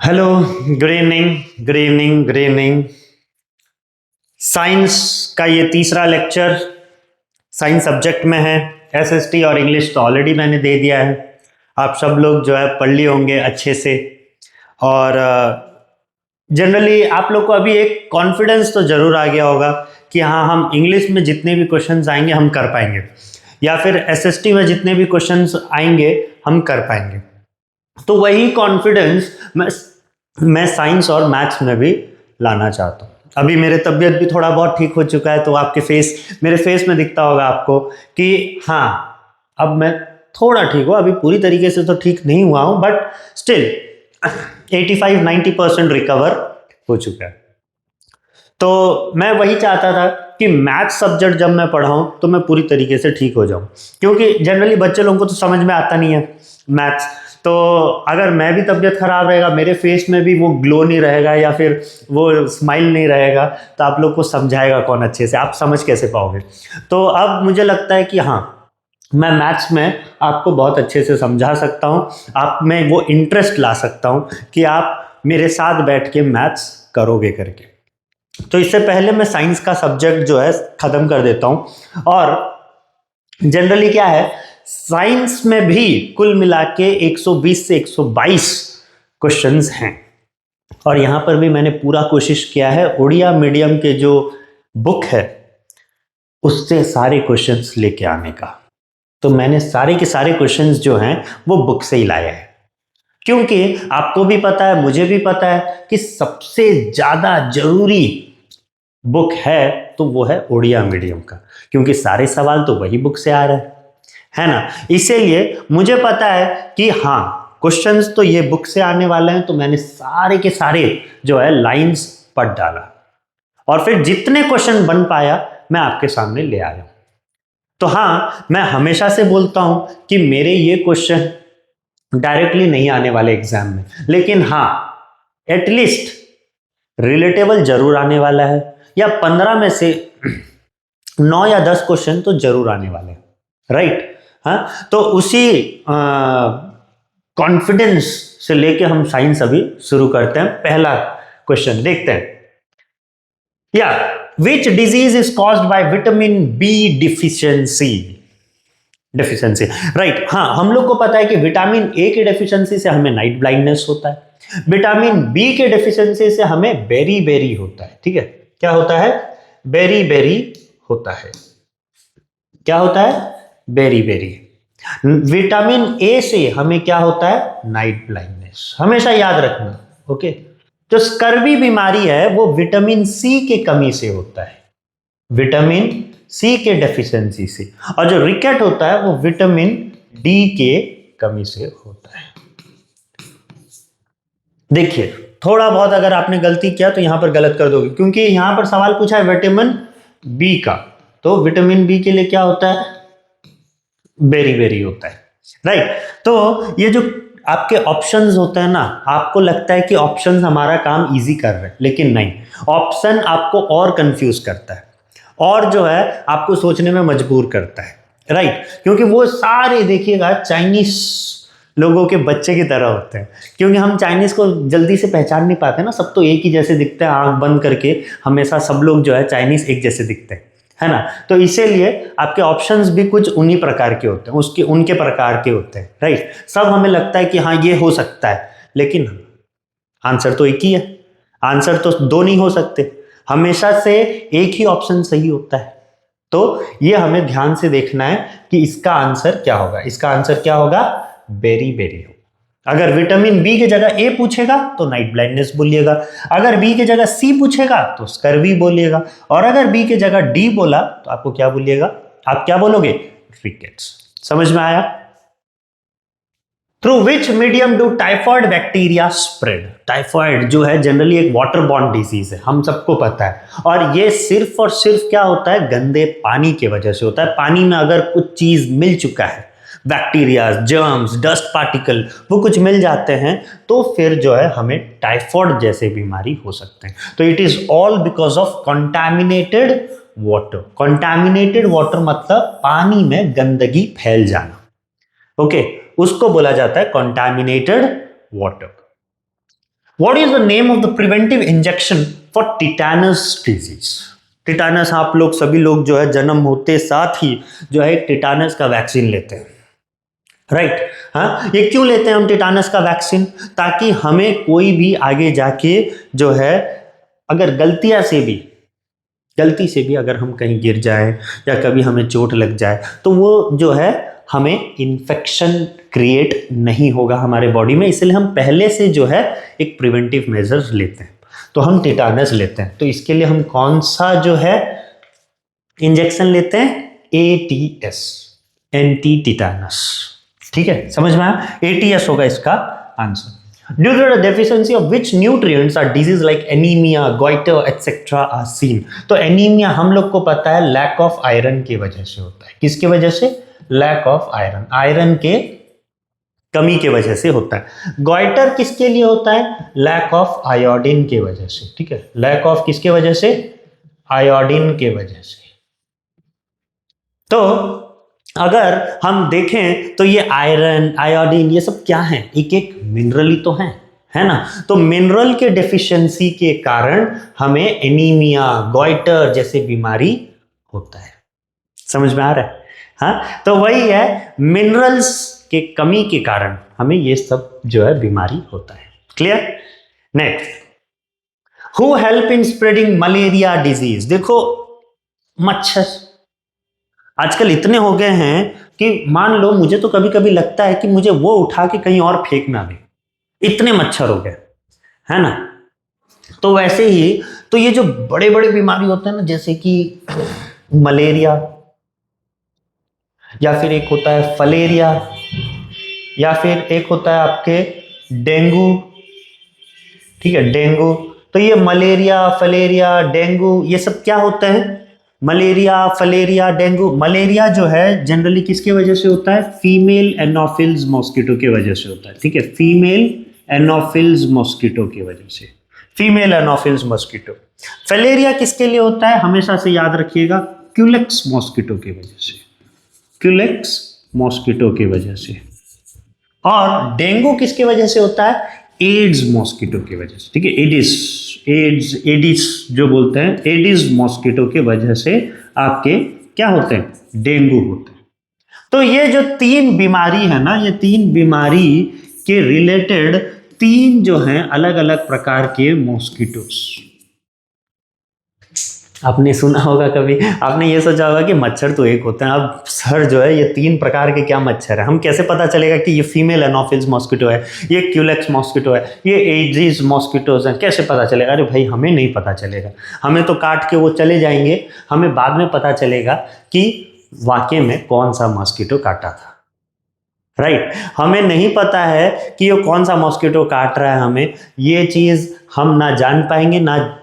Hello, good evening, good evening, good evening. Science का ये तीसरा लेक्चर साइंस सब्जेक्ट में है। एसएसटी और इंग्लिश तो ऑलरेडी मैंने दे दिया है। आप सब लोग जो है पढ़ लिए होंगे अच्छे से। और जनरली आप लोग को अभी एक कॉन्फिडेंस तो ज़रूर आ गया होगा कि हाँ, हम इंग्लिश में जितने भी क्वेश्चंस आएंगे हम कर पाएंगे, या फिर एसएसटी में जितने भी क्वेश्चंस आएंगे हम कर पाएंगे। तो वही कॉन्फिडेंस मैं साइंस और मैथ्स में भी लाना चाहता हूँ। अभी मेरे तबीयत भी थोड़ा बहुत ठीक हो चुका है, तो आपके मेरे फेस में दिखता होगा आपको कि हाँ, अब मैं थोड़ा ठीक हूँ। अभी पूरी तरीके से तो ठीक नहीं हुआ हूँ, बट स्टिल 85-90% रिकवर हो चुका है। तो मैं वही चाहता था कि मैथ्स सब्जेक्ट जब मैं पढ़ाऊँ तो मैं पूरी तरीके से ठीक हो जाऊँ, क्योंकि जनरली बच्चे लोगों को तो समझ में आता नहीं है मैथ्स। तो अगर मैं भी तबीयत खराब रहेगा, मेरे फेस में भी वो ग्लो नहीं रहेगा या फिर वो स्माइल नहीं रहेगा, तो आप लोग को समझाएगा कौन अच्छे से? आप समझ कैसे पाओगे? तो अब मुझे लगता है कि हाँ, मैं मैथ्स में आपको बहुत अच्छे से समझा सकता हूँ, आप में वो इंटरेस्ट ला सकता हूँ कि आप मेरे साथ बैठ के मैथ्स करोगे करके। तो इससे पहले मैं साइंस का सब्जेक्ट जो है ख़त्म कर देता हूँ। और जनरली क्या है, साइंस में भी कुल मिला के 120 से 122 क्वेश्चंस हैं। और यहाँ पर भी मैंने पूरा कोशिश किया है उड़िया मीडियम के जो बुक है उससे सारे क्वेश्चंस लेके आने का। तो मैंने सारे के सारे क्वेश्चंस जो हैं वो बुक से ही लाया है, क्योंकि आपको भी पता है, मुझे भी पता है कि सबसे ज़्यादा जरूरी बुक है तो वो है उड़िया मीडियम का, क्योंकि सारे सवाल तो वही बुक से आ रहे हैं, है ना। इसीलिए मुझे पता है कि हाँ, क्वेश्चंस तो ये बुक से आने वाले हैं, तो मैंने सारे के सारे जो है लाइंस पढ़ डाला और फिर जितने क्वेश्चन बन पाया मैं आपके सामने ले आया। तो हाँ, मैं हमेशा से बोलता हूं कि मेरे ये क्वेश्चन डायरेक्टली नहीं आने वाले एग्जाम में, लेकिन हाँ, एटलीस्ट रिलेटेबल जरूर आने वाला है, या 15 में से 9 या 10 क्वेश्चन तो जरूर आने वाले हैं, राइट। हाँ, तो उसी कॉन्फिडेंस से लेके हम साइंस अभी शुरू करते हैं। पहला क्वेश्चन देखते हैं। या which disease is caused by vitamin B deficiency? Right. हाँ, हम लोग को पता है कि विटामिन ए की डेफिशिएंसी से हमें नाइट ब्लाइंडनेस होता है, विटामिन बी के डेफिशिएंसी से हमें बेरी बेरी होता है। ठीक है, क्या होता है? बेरी बेरी होता है। क्या होता है? Berry berry. विटामिन ए से हमें क्या होता है? Night blindness. हमेशा याद रखना, ओके। जो स्कर्वी बीमारी है वो विटामिन सी के कमी से होता है, विटामिन सी के डेफिशिएंसी से। और जो रिकेट होता है वो विटामिन डी के कमी से होता है। देखिए, थोड़ा बहुत अगर आपने गलती किया तो यहां पर गलत कर दोगे, क्योंकि यहां पर सवाल पूछा है विटामिन बी का, तो विटामिन बी के लिए क्या होता है? बेरी बेरी होता है, राइट। तो ये जो आपके ऑप्शंस होते हैं ना, आपको लगता है कि ऑप्शंस हमारा काम इजी कर रहे हैं, लेकिन नहीं, ऑप्शन आपको और कंफ्यूज करता है और जो है आपको सोचने में मजबूर करता है, राइट। क्योंकि वो सारे देखिएगा चाइनीज लोगों के बच्चे की तरह होते हैं, क्योंकि हम चाइनीज को जल्दी से पहचान नहीं पाते ना, सब तो एक ही जैसे दिखते हैं, आंख बंद करके हमेशा सब लोग जो है चाइनीज एक जैसे दिखते हैं, है ना। तो इसीलिए आपके ऑप्शंस भी कुछ उन्हीं प्रकार के होते हैं, उनके प्रकार के होते हैं, राइट। सब हमें लगता है कि हाँ ये हो सकता है, लेकिन आंसर तो एक ही है, आंसर तो दो नहीं हो सकते, हमेशा से एक ही ऑप्शन सही होता है। तो ये हमें ध्यान से देखना है कि इसका आंसर क्या होगा। इसका आंसर क्या होगा? बेरी बेरी हो। अगर विटामिन बी की जगह ए पूछेगा तो नाइट ब्लाइंडनेस बोलिएगा, अगर बी की जगह सी पूछेगा तो स्कर्वी बोलिएगा, और अगर बी की जगह डी बोला तो आपको क्या बोलिएगा? आप क्या बोलोगे? रिकेट्स। समझ में आया? Through which medium do typhoid bacteria spread? Typhoid जो है जनरली एक वाटर बॉर्न डिजीज है, हम सबको पता है, और ये सिर्फ और सिर्फ क्या होता है? गंदे पानी की वजह से होता है। पानी में अगर कुछ चीज मिल चुका है, बैक्टीरिया, जर्म्स, डस्ट पार्टिकल, वो कुछ मिल जाते हैं, तो फिर जो है हमें टाइफॉइड जैसे बीमारी हो सकते हैं। तो it is all because of contaminated water. Contaminated water मतलब पानी में गंदगी फैल जाना, ओके, उसको बोला जाता है contaminated water. What is the name of the preventive injection for tetanus disease? Tetanus, आप लोग सभी लोग जो है जन्म होते साथ ही जो है टिटानस का वैक्सीन लेते हैं, राइट? हाँ, ये क्यों लेते हैं हम टिटानस का वैक्सीन? ताकि हमें कोई भी आगे जाके जो है अगर गलती से भी अगर हम कहीं गिर जाए या कभी हमें चोट लग जाए तो वो जो है हमें इन्फेक्शन क्रिएट नहीं होगा हमारे बॉडी में, इसलिए हम पहले से जो है एक प्रिवेंटिव मेजर्स लेते हैं। तो हम टिटानस लेते हैं, तो इसके लिए हम कौन सा जो है इंजेक्शन लेते हैं? ATS, anti tetanus. ठीक है, समझ में आया? ATS होगा इसका answer. Due to the deficiency of which nutrients are disease like anemia, goiter, etc. are seen? तो एनीमिया हम लोग को पता है लैक ऑफ आयरन की वजह से होता है। किसके वजह से? लैक ऑफ आयरन, आयरन के कमी के वजह से होता है। गॉइटर किसके लिए होता है? लैक ऑफ आयोडीन के वजह से। ठीक है, लैक ऑफ किसके वजह से? आयोडीन के वजह से। तो अगर हम देखें तो ये आयरन, आयोडीन, ये सब क्या है? एक एक मिनरल ही तो है ना? तो मिनरल के डेफिशिएंसी के कारण हमें एनीमिया, गॉइटर जैसे बीमारी होता है। समझ में आ रहा है? हाँ, तो वही है, मिनरल्स के कमी के कारण हमें ये सब जो है बीमारी होता है। Clear? Next, who help in spreading malaria disease? देखो, मच्छर आजकल इतने हो गए हैं कि मान लो मुझे तो कभी कभी लगता है कि मुझे वो उठा के कहीं और फेंक ना दे, इतने मच्छर हो गए, है ना? तो वैसे ही तो ये जो बड़े बड़े बीमारी होते हैं ना, जैसे कि मलेरिया, या फिर एक होता है फलेरिया, या फिर एक होता है आपके डेंगू। ठीक है, डेंगू। तो ये मलेरिया, फलेरिया, डेंगू, ये सब क्या होता है? Malaria, filaria, dengue. मलेरिया जो है जनरली किसके वजह से होता है? फीमेल एनोफिल्स मॉस्किटो की वजह से होता है। ठीक है, फीमेल एनोफिल्स मॉस्किटो की वजह से, फीमेल एनोफिल्स मॉस्किटो। फलेरिया किसके लिए होता है? हमेशा से याद रखिएगा, क्यूलेक्स मॉस्किटो की वजह से, क्यूलेक्स मॉस्किटो की वजह से। और डेंगू किसके वजह से होता है? एड्स मॉस्किटो की वजह से। ठीक है, एडिस जो बोलते हैं, एडिस मॉस्किटो की वजह से आपके क्या होते हैं? डेंगू होते हैं। तो ये जो तीन बीमारी है ना, ये तीन बीमारी के रिलेटेड तीन जो हैं अलग अलग प्रकार के मॉस्किटोस। आपने सुना होगा, कभी आपने ये सोचा होगा कि मच्छर तो एक होते हैं, अब सर जो है ये तीन प्रकार के क्या मच्छर है, हम कैसे पता चलेगा कि ये फीमेल एनोफिल्स मॉस्किटो है, ये क्यूलेक्स मॉस्किटो है, ये एडिस मॉस्किटोज हैं? कैसे पता चलेगा? अरे भाई, हमें नहीं पता चलेगा, हमें तो काट के वो चले जाएंगे, हमें बाद में पता चलेगा कि वाकई में कौन सा मॉस्किटो काटा था। राइट, हमें नहीं पता है कि ये कौन सा मॉस्किटो काट रहा है, हमें ये चीज़ हम ना जान पाएंगे, ना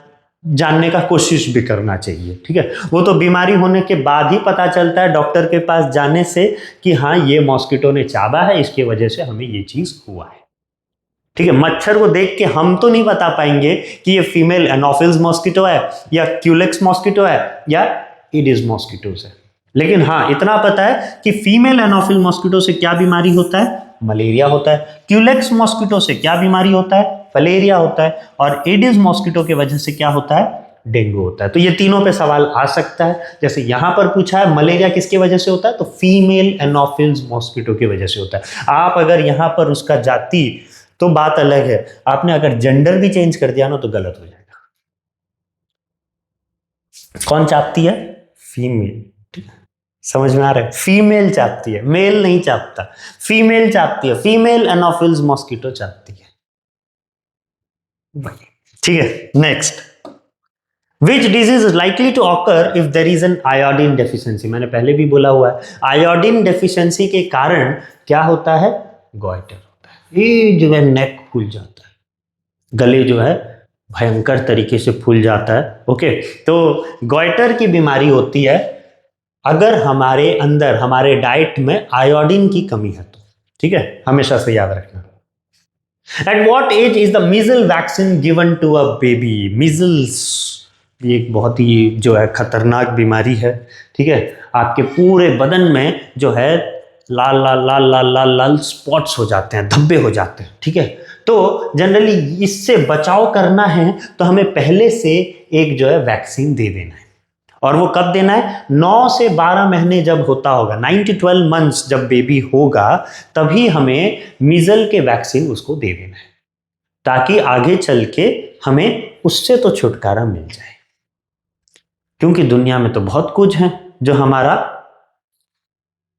जानने का कोशिश भी करना चाहिए। ठीक है, वो तो बीमारी होने के बाद ही पता चलता है डॉक्टर के पास जाने से कि हाँ, ये मॉस्किटो ने चाबा है, इसकी वजह से हमें ये चीज हुआ है। ठीक है, मच्छर को देख के हम तो नहीं बता पाएंगे कि ये फीमेल एनोफिल्स मॉस्किटो है या क्यूलेक्स मॉस्किटो है या एडिस मॉस्किटोस है, लेकिन हाँ, इतना पता है कि फीमेल एनोफिल मॉस्किटो से क्या बीमारी होता है? मलेरिया होता है। क्यूलेक्स मॉस्किटो से क्या बीमारी होता है? फलेरिया होता है। और एडिस मॉस्किटो की वजह से क्या होता है? डेंगू होता है। तो ये तीनों पे सवाल आ सकता है। जैसे यहां पर पूछा है मलेरिया किसकी वजह से होता है, तो फीमेल एनोफिल्स मॉस्किटो की वजह से होता है। आप अगर यहां पर उसका जाति तो बात अलग है, आपने अगर जेंडर भी चेंज कर दिया ना तो गलत हो जाएगा। कौन चापती है? फीमेल। समझ में आ रहा है? फीमेल चापती है, मेल नहीं चापता, फीमेल चापती है, फीमेल एनोफिल्स मॉस्किटो चापती है। ठीक है, next, which disease is likely to occur if there is an iodine deficiency? मैंने पहले भी बोला हुआ है, आयोडीन डेफिशिएंसी के कारण क्या होता है? गॉइटर होता है। ये जो है नेक फूल जाता है, गले जो है भयंकर तरीके से फूल जाता है। ओके, तो गॉइटर की बीमारी होती है अगर हमारे अंदर, हमारे डाइट में आयोडीन की कमी है तो। ठीक है, हमेशा से याद रखना। At what age is the measle vaccine given to a baby? Measles ये एक बहुत ही जो है खतरनाक बीमारी है। ठीक है, आपके पूरे बदन में जो है लाल लाल लाल लाल लाल लाल स्पॉट्स हो जाते हैं, धब्बे हो जाते हैं। ठीक है, तो जनरली इससे बचाव करना है तो हमें पहले से एक जो है वैक्सीन दे देना है। और वो कब देना है? 9 से 12 महीने जब होता होगा, 9 to 12 मंथ्स जब बेबी होगा, तभी हमें मीजल के वैक्सीन उसको दे देना है, ताकि आगे चल के हमें उससे तो छुटकारा मिल जाए। क्योंकि दुनिया में तो बहुत कुछ है जो हमारा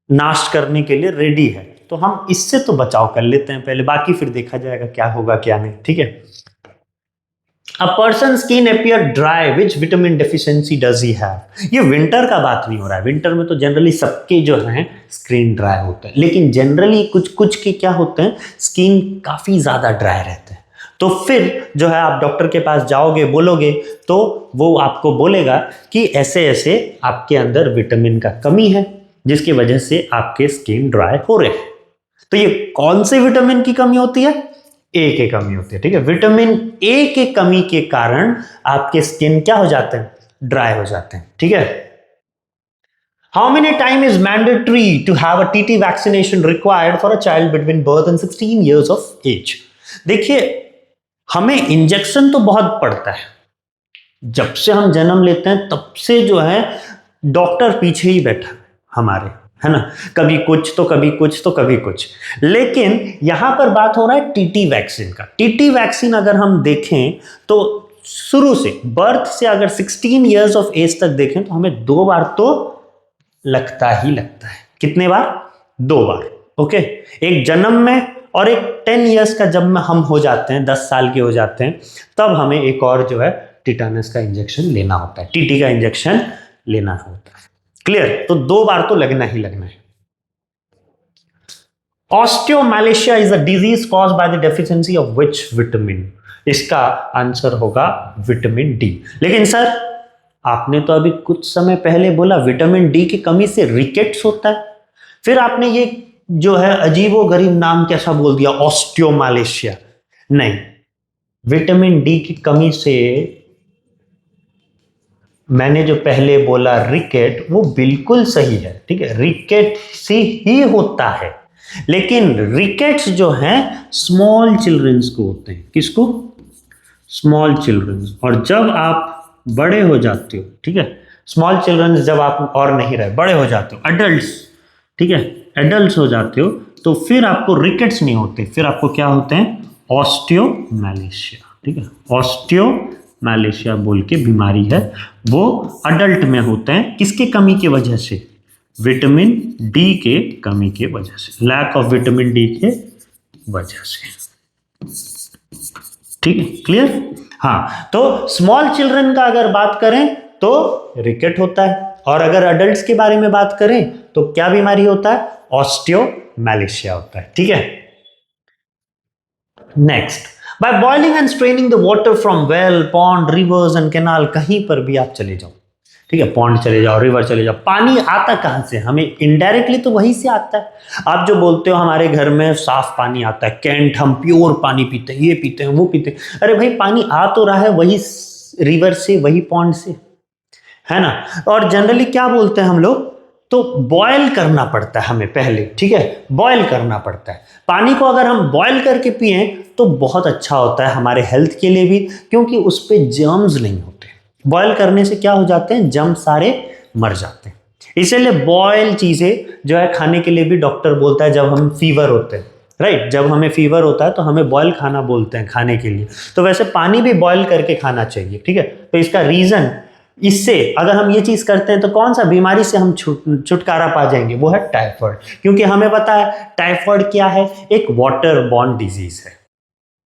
नाश करने के लिए रेडी है, तो हम इससे तो बचाव कर लेते हैं पहले, बाकी फिर देखा जाएगा क्या होगा क्या नहीं। ठीक है। A person's skin appear dry. Which vitamin deficiency does he have? ये विंटर का बात नहीं हो रहा है। विंटर में तो जनरली सबके जो हैं स्किन ड्राई होता है, लेकिन जनरली कुछ कुछ के क्या होते हैं, स्किन काफी ज्यादा ड्राई रहते हैं। तो फिर जो है आप डॉक्टर के पास जाओगे, बोलोगे, तो वो आपको बोलेगा कि ऐसे ऐसे आपके अंदर विटामिन का कमी है, जिसकी वजह से आपके स्किन ड्राई हो रहे हैं। तो ये कौन से विटामिन की कमी होती है? ए की कमी होती है। ठीक है। विटामिन ए के कमी के कारण आपके स्किन क्या हो जाते हैं? ड्राई हो जाते हैं। ठीक है। How many time is mandatory to have a TT vaccination required for a child between birth and 16 years of age? देखिए, हमें इंजेक्शन तो बहुत पड़ता है। जब से हम जन्म लेते हैं तब से जो है डॉक्टर पीछे ही बैठा हमारे, है ना, कभी कुछ तो कभी कुछ तो कभी कुछ। लेकिन यहां पर बात हो रहा है टीटी वैक्सीन का। टीटी वैक्सीन अगर हम देखें तो शुरू से, बर्थ से अगर 16 years ऑफ एज तक देखें तो हमें 2 बार तो लगता ही लगता है। कितने बार? 2 बार। ओके। एक जन्म में और एक 10 years का जब हम हो जाते हैं, 10 साल के हो जाते हैं, तब हमें एक और जो है टिटानस का इंजेक्शन लेना होता है, टीटी का इंजेक्शन लेना होता है। क्लियर? तो 2 बार तो लगना ही लगना है। Osteomalacia is a disease caused by the deficiency of which vitamin? इसका आंसर होगा विटामिन डी। लेकिन सर, आपने तो अभी कुछ समय पहले बोला विटामिन डी की कमी से रिकेट्स होता है, फिर आपने ये जो है अजीबोगरीब नाम कैसा बोल दिया, ऑस्टियोमैलेशिया? नहीं, विटामिन डी की कमी से मैंने जो पहले बोला रिकेट, वो बिल्कुल सही है। ठीक है, रिकेट से ही होता है, लेकिन रिकेट्स जो हैं स्मॉल चिल्ड्रंस को होते हैं। किसको? Small childrens. और जब आप बड़े हो जाते हो, ठीक है, स्मॉल चिल्ड्रंस जब आप और नहीं रहे, बड़े हो जाते हो, एडल्ट्स, ठीक है, एडल्ट्स हो जाते हो, तो फिर आपको रिकेट्स नहीं होते, फिर आपको क्या होते हैं? ऑस्टियोमैलेशिया। ठीक है, ऑस्टियोमैलेशिया बोल के बीमारी है, वो अडल्ट में होते हैं। किसके कमी की वजह से? विटामिन डी के कमी के वजह से, लैक ऑफ विटामिन डी के वजह से। ठीक है, क्लियर? हाँ, तो स्मॉल चिल्ड्रन का अगर बात करें तो रिकेट होता है, और अगर अडल्ट्स के बारे में बात करें तो क्या बीमारी होता है? ऑस्टियोमैलेशिया होता है। ठीक है। Next, by boiling and straining the water from well, pond, rivers and canal, कहीं पर भी आप चले जाओ, ठीक है, पॉन्ड चले जाओ, रिवर चले जाओ, पानी आता कहां से? हमें इनडायरेक्टली तो वहीं से आता है। आप जो बोलते हो हमारे घर में साफ पानी आता है, कैंट, हम प्योर पानी पीते हैं, ये पीते हैं, वो पीते हैं, अरे भाई पानी आ तो रहा है वही रिवर से, वही पॉन्ड से, है ना। और जनरली क्या बोलते हैं हम लोग, तो बॉयल करना पड़ता है हमें पहले, ठीक है, बॉयल करना पड़ता है पानी को। अगर हम बॉयल करके पिए तो बहुत अच्छा होता है हमारे हेल्थ के लिए भी, क्योंकि उस पर जर्म्स नहीं होते। बॉयल करने से क्या हो जाते हैं? जर्म्स सारे मर जाते हैं। इसीलिए बॉयल चीजें जो है खाने के लिए भी डॉक्टर बोलता है जब हम फीवर होते हैं, राइट, जब हमें फीवर होता है तो हमें बॉयल खाना बोलते हैं खाने के लिए। तो वैसे पानी भी बॉयल करके खाना चाहिए, ठीक है। तो इसका रीजन, इससे अगर हम ये चीज करते हैं तो कौन सा बीमारी से हम छुटकारा पा जाएंगे? वो है टाइफाइड, क्योंकि हमें पता है टाइफाइड क्या है, एक वाटर बॉर्न डिजीज है।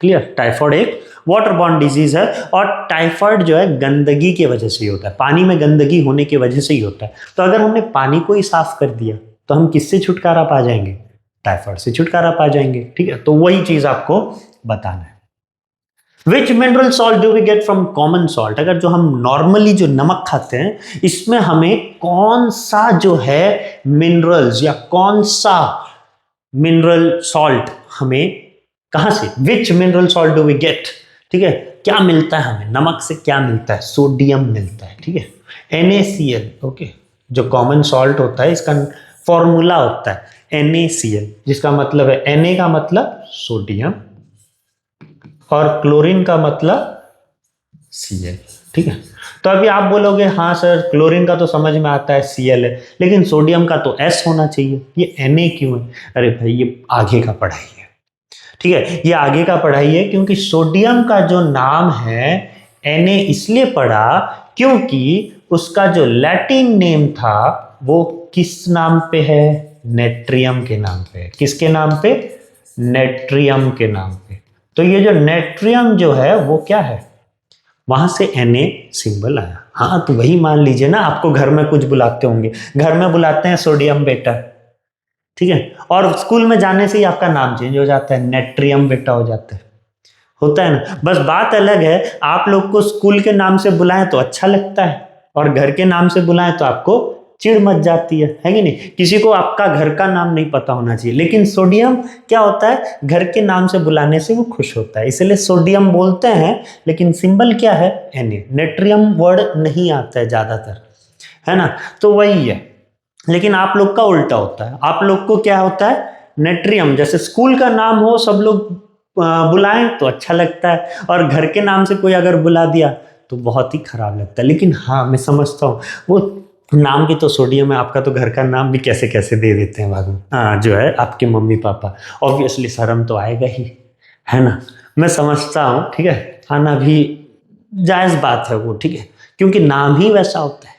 क्लियर? टाइफाइड एक वाटर बॉर्न डिजीज है, और टाइफाइड जो है गंदगी की वजह से ही होता है, पानी में गंदगी होने की वजह से ही होता है। तो अगर हमने पानी को ही साफ कर दिया तो हम किससे छुटकारा पा जाएंगे? टाइफाइड से छुटकारा पा जाएंगे, ठीक है। तो वही चीज आपको बताना है। Which mineral salt do we get from common salt? अगर जो हम नॉर्मली जो नमक खाते हैं, इसमें हमें कौन सा जो है मिनरल्स या कौन सा मिनरल सॉल्ट हमें कहां से, which mineral salt do we get, ठीक है, क्या मिलता है हमें? नमक से क्या मिलता है? सोडियम मिलता है, ठीक है, NaCl। ओके, जो कॉमन सॉल्ट होता है इसका फॉर्मूला होता है NaCl, जिसका मतलब है Na का मतलब सोडियम, और क्लोरीन का मतलब Cl। ठीक है, तो अभी आप बोलोगे हाँ सर क्लोरीन का तो समझ में आता है Cl है, लेकिन सोडियम का तो S होना चाहिए, ये Na क्यों है? अरे भाई ये आगे का पढ़ाई है, ठीक है, ये आगे का पढ़ाई है, क्योंकि सोडियम का जो नाम है Na इसलिए पड़ा क्योंकि उसका जो लैटिन नेम था वो किस नाम पे है? नेट्रियम के नाम पे है। किसके नाम पे? नेट्रियम के नाम पे। तो ये जो नेट्रियम जो है वो क्या है? वहां से Na सिंबल आया। हाँ तो वही मान लीजिए ना, आपको घर में कुछ बुलाते होंगे, घर में बुलाते हैं सोडियम बेटा, ठीक है, और स्कूल में जाने से ही आपका नाम चेंज हो जाता है, नेट्रियम बेटा हो जाता है, होता है ना। बस बात अलग है, आप लोग को स्कूल के नाम से बुलाएं तो अच्छा लगता है, और घर के नाम से बुलाएं तो आपको चिढ़ मच जाती है कि नहीं? किसी को आपका घर का नाम नहीं पता होना चाहिए, लेकिन सोडियम क्या होता है, घर के नाम से बुलाने से वो खुश होता है, इसलिए सोडियम बोलते हैं, लेकिन सिंबल क्या है? Na। नेट्रियम वर्ड नहीं आता है ज्यादातर, है ना, तो वही है। लेकिन आप लोग का उल्टा होता है, आप लोग को क्या होता है? नेट्रियम, जैसे स्कूल का नाम हो सब लोग बुलाएं तो अच्छा लगता है, और घर के नाम से कोई अगर बुला दिया तो बहुत ही खराब लगता है। लेकिन हाँ मैं समझता हूँ, वो नाम भी तो सोडियम है, आपका तो घर का नाम भी कैसे कैसे दे देते हैं बाद में, हाँ जो है आपके मम्मी पापा, ऑब्वियसली शर्म तो आएगा ही, है ना, मैं समझता हूँ, ठीक है, आना भी जायज बात है वो, ठीक है, क्योंकि नाम ही वैसा होता है,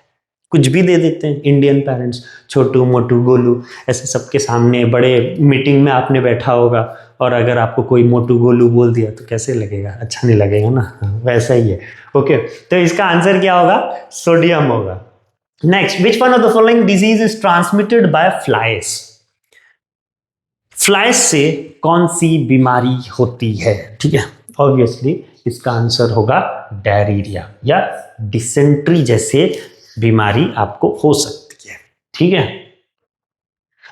कुछ भी दे देते हैं इंडियन पेरेंट्स, छोटू मोटू गोलू, ऐसे सबके सामने बड़े मीटिंग में आपने बैठा होगा, और अगर आपको कोई मोटू गोलू बोल दिया तो कैसे लगेगा? अच्छा नहीं लगेगा ना, वैसा ही है। ओके, तो इसका आंसर क्या होगा? सोडियम होगा। Next, which one of the following disease is transmitted by flies? Flies से कौन सी बीमारी होती है? ठीक है, ऑब्वियसली इसका आंसर होगा डायरिया या डिसेंट्री जैसे बीमारी आपको हो सकती है, ठीक है।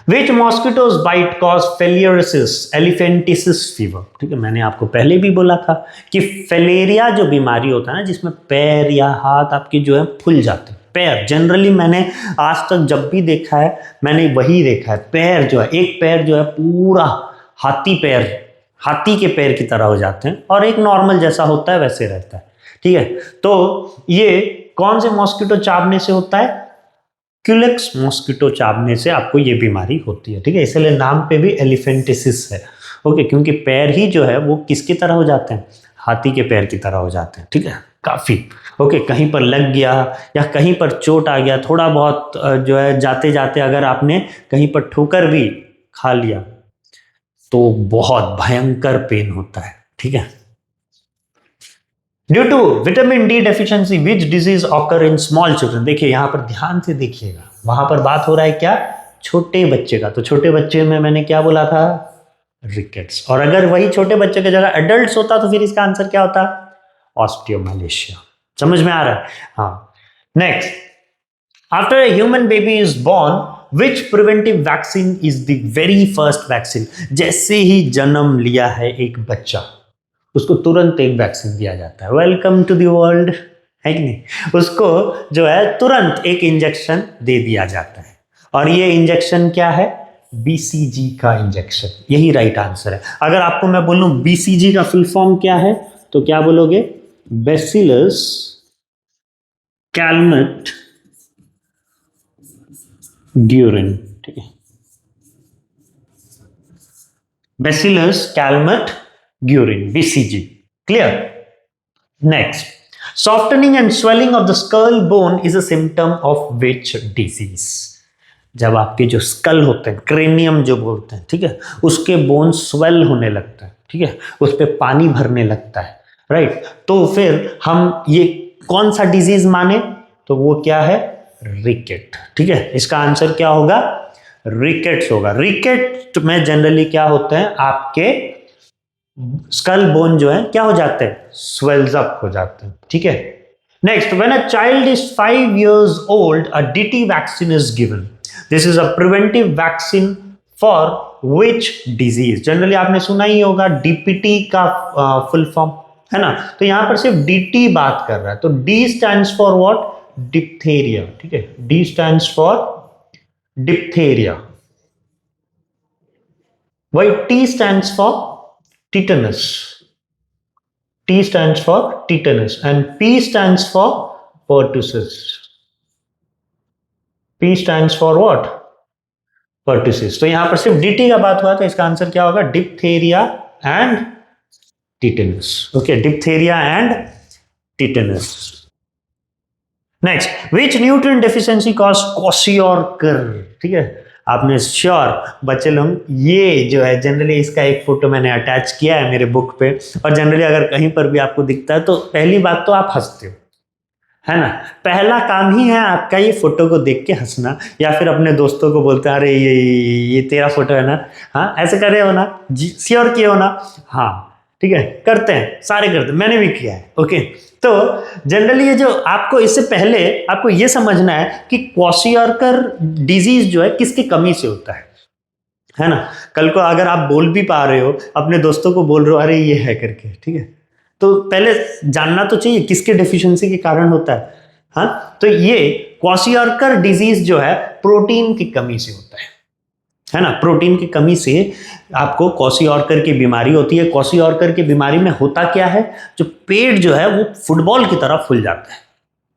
Which mosquitoes bite cause filariasis elephantiasis fever? ठीक है, मैंने आपको पहले भी बोला था कि फिलेरिया जो बीमारी होता है ना, जिसमें पैर या हाथ आपके जो है फूल जाते हैं, पैर जनरली मैंने आज तक जब भी देखा है मैंने वही देखा है, पैर जो है, एक पैर जो है पूरा हाथी पैर, हाथी के पैर की तरह हो जाते हैं, और एक नॉर्मल जैसा होता है वैसे रहता है, ठीक है। तो ये कौन से मॉस्किटो चाबने से होता है? क्यूलेक्स मॉस्किटो चाबने से आपको ये बीमारी होती है, ठीक है, इसलिए नाम पे भी एलिफेंटिसिस है। ओके, क्योंकि पैर ही जो है वो किसकी तरह हो जाते हैं? हाथी के पैर की तरह हो जाते हैं, ठीक है, काफी। ओके, कहीं पर लग गया या कहीं पर चोट आ गया, थोड़ा बहुत जो है जाते जाते अगर आपने कहीं पर ठोकर भी खा लिया तो बहुत भयंकर पेन होता है, ठीक है। Due to vitamin D deficiency which disease occur in small children? देखिए यहां पर ध्यान से देखिएगा, वहां पर बात हो रहा है क्या? छोटे बच्चे का। तो छोटे बच्चे में मैंने क्या बोला था? रिकेट्स। और अगर वही छोटे बच्चे की जगह एडल्ट्स होता तो फिर इसका आंसर क्या होता? ऑस्टियोमैलेशिया। समझ में आ रहा है? हाँ। Next, after a human baby is born, which preventive vaccine is the very first vaccine? जैसे ही जन्म लिया है एक बच्चा, उसको तुरंत एक वैक्सीन दिया जाता है, वेलकम टू द वर्ल्ड, है कि नहीं? उसको जो है तुरंत एक इंजेक्शन दे दिया जाता है, और ये इंजेक्शन क्या है? बीसीजी का इंजेक्शन, यही राइट आंसर है। अगर आपको मैं बोलूं बीसीजी का फुल फॉर्म क्या है तो क्या बोलोगे? बैसिलस कैलमेट ड्यूरिन, ठीक है, bacillus Calmette durian, BCG, clear. Next, softening and swelling of the skull bone is a symptom of which disease? जब आपके जो स्कल होते हैं, क्रेनियम जो बोलते हैं, ठीक है, उसके बोन स्वेल होने लगता है, ठीक है, उस पर पानी भरने लगता है, राइट, तो फिर हम ये कौन सा डिजीज माने? तो वो क्या है? रिकेट, ठीक है, इसका आंसर क्या होगा? रिकेट्स होगा। रिकेट में जनरली क्या होते हैं? आपके स्कल बोन जो है क्या हो जाते हैं? स्वेल्स अप हो जाते हैं, ठीक है। Next, when a child is 5 years old, a DT vaccine is given. This is a preventive vaccine for which disease? Generally आपने सुना ही होगा डीपीटी का फुल फॉर्म, है ना, तो यहां पर सिर्फ डीटी बात कर रहा है, तो D stands for what? Diphtheria, ठीक है, डी स्टैंड्स फॉर डिप्थेरिया, वही T stands for tetanus, T stands for tetanus and P stands for pertussis. P stands for what? Pertussis. तो यहां पर सिर्फ DT का बात हुआ तो इसका आंसर क्या होगा? Diphtheria and tetanus. Okay, diphtheria and tetanus. Next, which nutrient deficiency cause kwashiorkor. ठीक है, आपने श्योर बच्चे लोग ये जो है जनरली इसका एक फोटो मैंने अटैच किया है मेरे बुक पे, और जनरली अगर कहीं पर भी आपको दिखता है तो पहली बात तो आप हंसते हो, है ना. पहला काम ही है आपका ये फोटो को देख के हंसना, या फिर अपने दोस्तों को बोलते हैं अरे ये तेरा फोटो है ना, हाँ ऐसे कर रहे हो ना, श्योर किए हो ना, हाँ ठीक है करते हैं, सारे करते हैं, मैंने भी किया है. ओके, तो जनरली ये जो आपको इससे पहले आपको ये समझना है कि क्वाशियोर्कर डिजीज जो है किसकी कमी से होता है ना. कल को अगर आप बोल भी पा रहे हो, अपने दोस्तों को बोल रहे हो अरे ये है करके, ठीक है, तो पहले जानना तो चाहिए किसके डेफिशिएंसी के कारण होता है. हाँ, तो ये क्वाशियोर्कर डिजीज जो है प्रोटीन की कमी से होता है ना. प्रोटीन की कमी से आपको क्वाशियोर्कर की बीमारी होती है. क्वाशियोर्कर की बीमारी में होता क्या है, जो पेट जो है वो फुटबॉल की तरह फूल जाता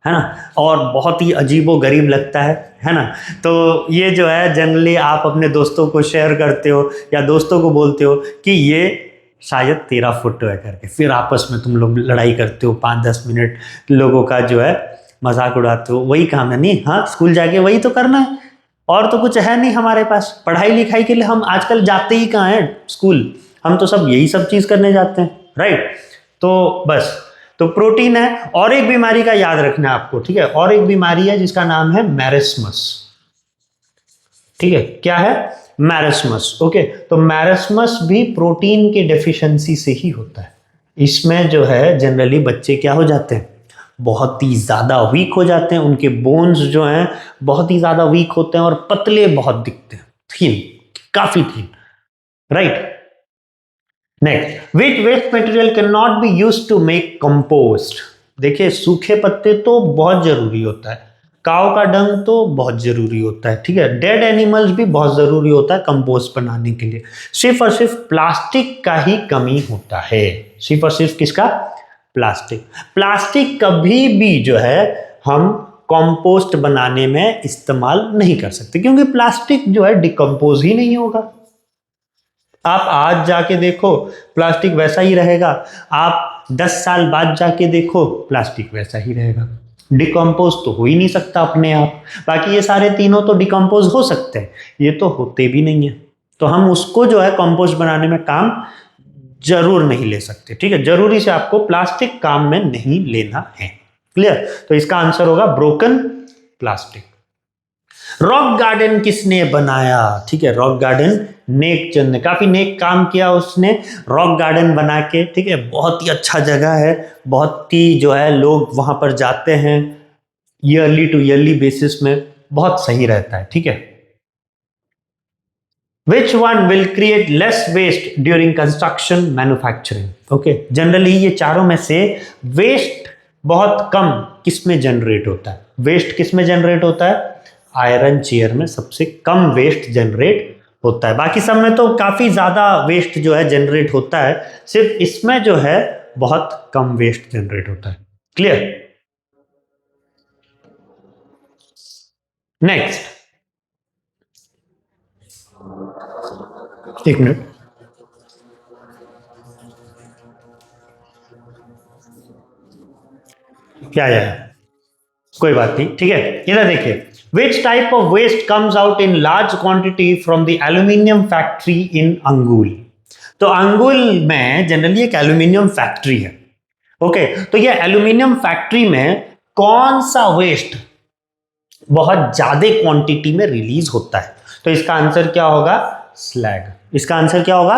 है ना, और बहुत ही अजीबो गरीब लगता है ना. तो ये जो है जनरली आप अपने दोस्तों को शेयर करते हो या दोस्तों को बोलते हो कि ये शायद तेरा फोटो है करके, फिर आपस में तुम लोग लड़ाई करते हो 5-10 मिनट, लोगों का जो है मजाक उड़ाते हो. वही काम है नहीं, हाँ स्कूल जाके वही तो करना है, और तो कुछ है नहीं हमारे पास. पढ़ाई लिखाई के लिए हम आजकल जाते ही कहाँ हैं स्कूल, हम तो सब यही सब चीज करने जाते हैं, राइट. तो बस, तो प्रोटीन है. और एक बीमारी का याद रखना है आपको, ठीक है, और एक बीमारी है जिसका नाम है मैरिस्मस. ठीक है, क्या है? मैरिस्मस. ओके, तो मैरिस्मस भी प्रोटीन के डेफिशिएंसी से ही होता है. इसमें जो है जनरली बच्चे क्या हो जाते हैं, बहुत ही ज्यादा वीक हो जाते हैं, उनके बोन्स जो हैं बहुत ही ज्यादा वीक होते हैं और पतले बहुत दिखते हैं, थीन, काफी thin, right. Next, which waste material can not be used to make compost. देखिए, सूखे पत्ते तो बहुत जरूरी होता है, काव का डंग तो बहुत जरूरी होता है, ठीक है, डेड एनिमल्स भी बहुत जरूरी होता है कंपोस्ट बनाने के लिए. सिर्फ और सिर्फ प्लास्टिक का ही कमी होता है. सिर्फ और सिर्फ किसका? प्लास्टिक. प्लास्टिक कभी भी जो है हम कंपोस्ट बनाने में इस्तेमाल नहीं कर सकते, क्योंकि प्लास्टिक जो है डिकम्पोज ही नहीं होगा. आप आज जाके देखो प्लास्टिक वैसा ही रहेगा, आप 10 साल बाद जाके देखो प्लास्टिक वैसा ही रहेगा. डिकम्पोज तो हो ही नहीं सकता अपने आप. बाकी ये सारे तीनों तो डिकम्पोज हो सकते हैं, ये तो होते भी नहीं है. तो हम उसको जो है कंपोस्ट बनाने में काम जरूर नहीं ले सकते, ठीक है. जरूरी से आपको प्लास्टिक काम में नहीं लेना है. क्लियर? तो इसका आंसर होगा ब्रोकन प्लास्टिक. रॉक गार्डन किसने बनाया? ठीक है, रॉक गार्डन नेक चंद ने, काफी नेक काम किया उसने रॉक गार्डन बना के, ठीक है. बहुत ही अच्छा जगह है, बहुत ही जो है लोग वहां पर जाते हैं ईयरली टू ईयरली बेसिस में, बहुत सही रहता है, ठीक है. Which one will create less waste during construction manufacturing? Okay, generally ये चारों में से वेस्ट बहुत कम किस में जनरेट होता है? वेस्ट किस में जनरेट होता है? आयरन चेयर में सबसे कम वेस्ट जनरेट होता है. बाकी सब में तो काफी ज्यादा वेस्ट जो है जनरेट होता है, सिर्फ इसमें जो है बहुत कम वेस्ट जनरेट होता है. क्लियर? नेक्स्ट, एक मिनट, क्या है, कोई बात नहीं, ठीक है. इधर देखिए, which type of waste comes out in large quantity from the aluminium factory in अंगुल. तो अंगुल में जनरली एक एल्यूमिनियम फैक्ट्री है. ओके, तो ये एल्यूमिनियम फैक्ट्री में कौन सा वेस्ट बहुत ज्यादा क्वांटिटी में रिलीज होता है? तो इसका आंसर क्या होगा? स्लैग. इसका आंसर क्या होगा?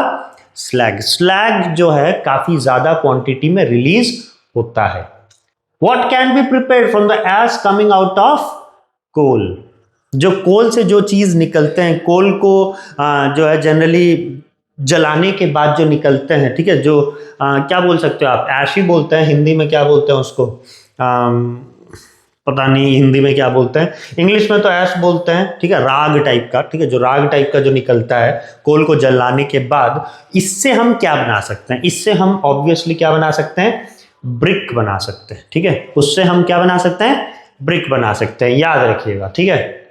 स्लैग. स्लैग जो है काफी ज्यादा क्वांटिटी में रिलीज होता है. What can be prepared from the ash coming out of coal? जो कोल से जो चीज निकलते हैं, कोल को जो है जनरली जलाने के बाद जो निकलते हैं, ठीक है, जो क्या बोल सकते हो आप, ऐश ही बोलते हैं, हिंदी में क्या बोलते हैं उसको, पता नहीं हिंदी में क्या बोलते हैं, इंग्लिश में तो ऐश बोलते हैं, ठीक है, राग टाइप का, ठीक है, जो राग टाइप का जो निकलता है कोल को जलाने के बाद, इससे हम क्या बना सकते हैं, इससे हम ऑब्वियसली क्या बना सकते हैं, ब्रिक बना सकते हैं, ठीक है, उससे हम क्या बना सकते हैं, ब्रिक बना सकते हैं, याद रखिएगा, ठीक है।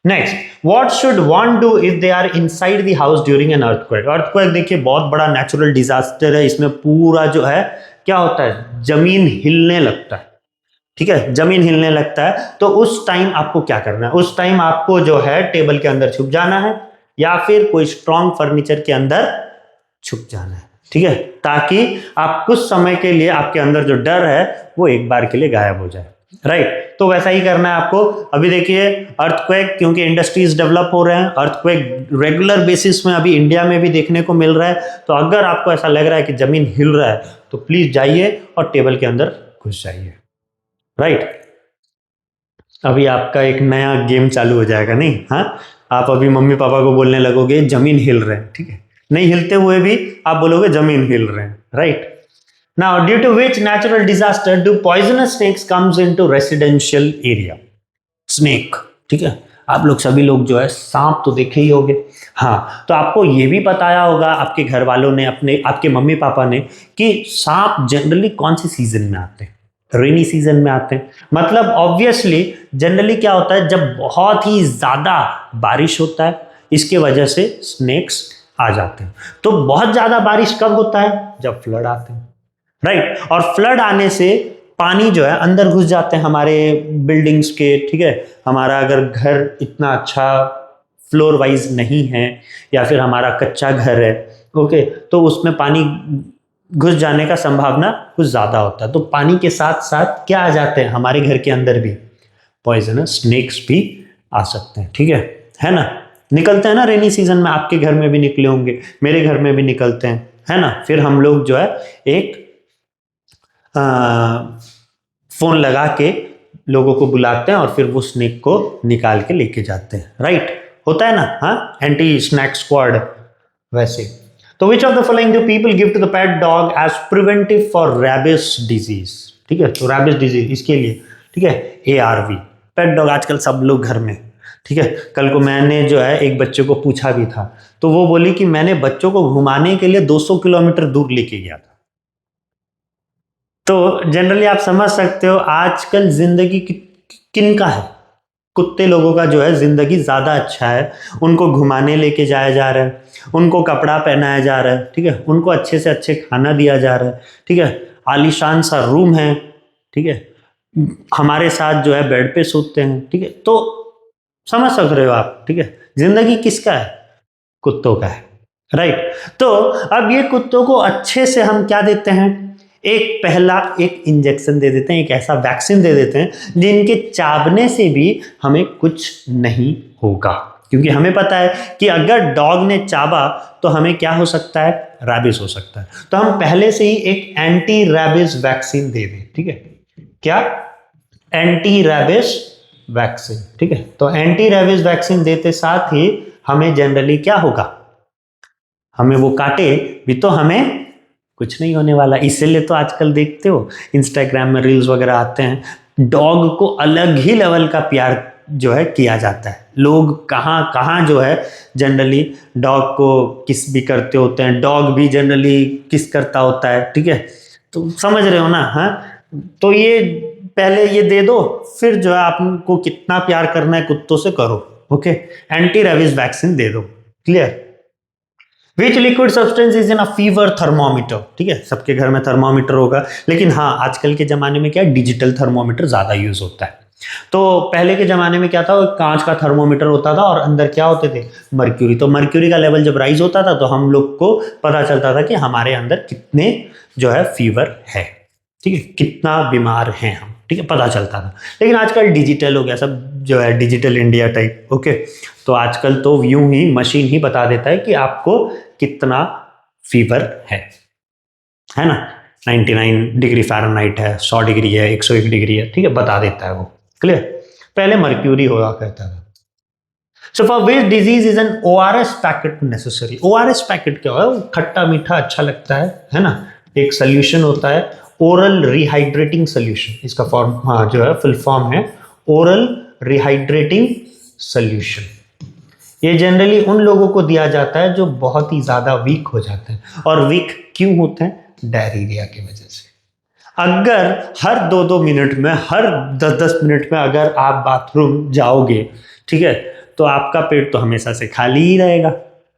Next, what should one do if they are inside the house during an earthquake. Earthquake देखिए बहुत बड़ा नेचुरल डिजास्टर है, इसमें पूरा जो है क्या होता है, जमीन हिलने लगता है, ठीक है, जमीन हिलने लगता है, तो उस टाइम आपको क्या करना है, उस टाइम आपको जो है टेबल के अंदर छुप जाना है या फिर कोई स्ट्रॉन्ग फर्नीचर के अंदर छुप जाना है, ठीक है, ताकि आप कुछ समय के लिए आपके अंदर जो डर है वो एक बार के लिए गायब हो जाए, राइट। तो वैसा ही करना है आपको। अभी देखिए अर्थक्वेक, क्योंकि इंडस्ट्रीज डेवलप हो रहे हैं, अर्थक्वेक रेगुलर बेसिस में अभी इंडिया में भी देखने को मिल रहा है, तो अगर आपको ऐसा लग रहा है कि जमीन हिल रहा है तो प्लीज जाइए और टेबल के अंदर घुस जाइए, राइट। अभी आपका एक नया गेम चालू हो जाएगा, नहीं, हाँ, आप अभी मम्मी पापा को बोलने लगोगे जमीन हिल रहे हैं, ठीक है, नहीं हिलते हुए भी आप बोलोगे जमीन हिल रहे हैं, right. Now due to which natural disaster do poisonous snakes comes into residential area. Snake, ठीक है, आप लोग सभी लोग जो है सांप तो देखे ही होंगे, हाँ, तो आपको ये भी बताया होगा आपके घर वालों ने, अपने आपके मम्मी पापा ने, कि सांप जनरली कौन से सीजन में आते हैं, रेनी सीजन में आते हैं। मतलब ऑब्वियसली जनरली क्या होता है, जब बहुत ही ज्यादा बारिश होता है, इसके वजह से स्नेक्स आ जाते हैं। तो बहुत ज्यादा बारिश कब होता है, जब फ्लड आते हैं, राइट, और फ्लड आने से पानी जो है अंदर घुस जाते हैं हमारे बिल्डिंग्स के, ठीक है, हमारा अगर घर इतना अच्छा फ्लोर वाइज नहीं है या फिर हमारा कच्चा घर है, ओके, तो उसमें पानी घुस जाने का संभावना कुछ ज्यादा होता है। तो पानी के साथ साथ क्या आ जाते हैं हमारे घर के अंदर भी, पॉइजनस स्नेक्स भी आ सकते हैं, ठीक है ना, निकलते हैं ना रेनी सीजन में, आपके घर में भी निकले होंगे, मेरे घर में भी निकलते हैं, है ना। फिर हम लोग जो है एक फोन लगा के लोगों को बुलाते हैं और फिर वो स्नेक को निकाल के लेके जाते हैं, राइट, होता है ना, हाँ, एंटी स्नैक स्क्वाड वैसे। तो which of the following do people give to the pet dog as preventive for rabies disease, ठीक है, तो रैबिस डिजीज इसके लिए, ठीक है, ARV, पेट डॉग आजकल सब लोग घर में, ठीक है। कल को मैंने जो है एक बच्चे को पूछा भी था, तो वो बोली कि मैंने बच्चों को घुमाने के लिए 200 किलोमीटर दूर लेके गया था। तो जनरली आप समझ सकते हो आजकल जिंदगी किन का है, कुत्ते लोगों का जो है जिंदगी ज्यादा अच्छा है, उनको घुमाने लेके जाया जा रहा है, उनको कपड़ा पहनाया जा रहा है, ठीक है, उनको अच्छे से अच्छे खाना दिया जा रहा है, ठीक है, आलीशान सा रूम है, ठीक है, हमारे साथ जो है बेड पे सोते हैं, ठीक है, तो समझ सक रहे हो आप, ठीक है, जिंदगी किसका है, कुत्तों का है, राइट। तो अब ये कुत्तों को अच्छे से हम क्या देते हैं, एक इंजेक्शन दे देते हैं, एक ऐसा वैक्सीन दे देते हैं जिनके चाबने से भी हमें कुछ नहीं होगा, क्योंकि हमें पता है कि अगर डॉग ने चाबा तो हमें क्या हो सकता है, रैबिस हो सकता है। तो हम पहले से ही एक एंटी रैबिस वैक्सीन दे दें, ठीक है, क्या, एंटी रैबिस वैक्सीन, ठीक है। तो एंटी रैबिस वैक्सीन देते साथ ही हमें जनरली क्या होगा, हमें वो काटे भी तो हमें कुछ नहीं होने वाला। इसीलिए तो आजकल देखते हो इंस्टाग्राम में रील्स वगैरह आते हैं, डॉग को अलग ही लेवल का प्यार जो है किया जाता है, लोग कहाँ कहाँ जो है जनरली डॉग को किस भी करते होते हैं, डॉग भी जनरली किस करता होता है, ठीक है, तो समझ रहे हो ना, हाँ। तो ये पहले ये दे दो, फिर जो है आपको कितना प्यार करना है कुत्तों से करो, ओके, एंटी रेबीज वैक्सीन दे दो, clear. Which liquid substance is in a fever thermometer, ठीक है, सबके घर में थर्मोमीटर होगा, लेकिन हाँ आजकल के जमाने में क्या डिजिटल थर्मोमीटर ज्यादा यूज होता है। तो पहले के जमाने में क्या था, कांच का थर्मोमीटर होता था और अंदर क्या होते थे, मर्क्यूरी। तो मर्क्यूरी का लेवल जब राइज होता था तो हम लोग को पता चलता था कि हमारे अंदर कितने जो है फीवर है, ठीक है, कितना बीमार हैं हम, ठीक है, पता चलता था। लेकिन आजकल डिजिटल हो गया सब जो है, डिजिटल इंडिया टाइप, ओके। तो आजकल तो यूं ही मशीन ही बता देता है कि आपको कितना फीवर है ना, 99 डिग्री फ़ारेनहाइट है, 100 डिग्री है, 101 डिग्री है, ठीक है, बता देता है वो, क्लियर। पहले मर्क्यूरी हुआ कहता था। So for which disease is an ORS packet necessary. ORS packet क्या है, खट्टा मीठा अच्छा लगता है ना, एक सोल्यूशन होता है, ओरल रिहाइड्रेटिंग सोल्यूशन, इसका फॉर्म हाँ जो है फुल फॉर्म है ओरल रिहाइड्रेटिंग सोल्यूशन। ये जनरली उन लोगों को दिया जाता है जो बहुत ही ज्यादा वीक हो जाते हैं। और वीक क्यों होते हैं? डायरिया की वजह से। अगर हर 2-2 मिनट में, हर 10-10 मिनट में अगर आप बाथरूम जाओगे, ठीक है, तो आपका पेट तो हमेशा से खाली ही रहेगा,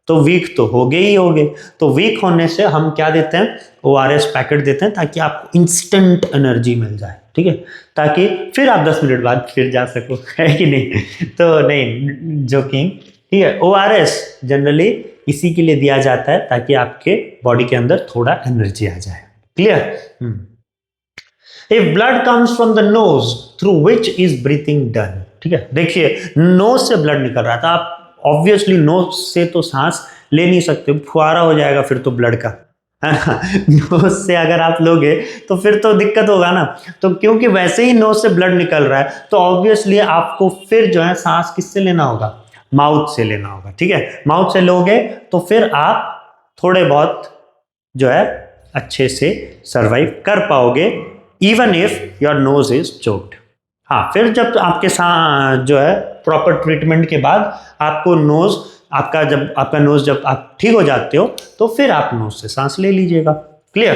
तो वीक तो होगे ही होगे। तो वीक होने से हम क्या देते हैं? ORS पैकेट देते हैं ताकि आपको इंस्टेंट एनर्जी मिल जाए, ठीक है, ताकि फिर आप 10 मिनट बाद फिर जा सको, है कि नहीं? तो नहीं, जोकिंग, ठीक है। ORS जनरली इसी के लिए दिया जाता है ताकि आपके बॉडी के अंदर थोड़ा एनर्जी आ जाए। Clear? If blood comes from the nose through which is breathing done, ठीक है, देखिए नोज से ब्लड निकल रहा था, आप ऑब्वियसली नोज से तो सांस ले नहीं सकते, फुहारा हो जाएगा फिर तो ब्लड का, है ना? नोज से अगर आप लोगे तो फिर तो दिक्कत होगा ना। तो क्योंकि वैसे ही नोज से ब्लड निकल रहा है तो ऑब्वियसली आपको फिर जो है सांस किससे लेना होगा? माउथ से लेना होगा, ठीक है। माउथ से लोगे तो फिर आप थोड़े बहुत जो है अच्छे से सरवाइव कर पाओगे, even if your nose is choked. हाँ, फिर जब आपके साथ जो है प्रॉपर ट्रीटमेंट के बाद आपको नोज, आपका नोज जब आप ठीक हो जाते हो तो फिर आप नोज से सांस ले लीजिएगा। Clear?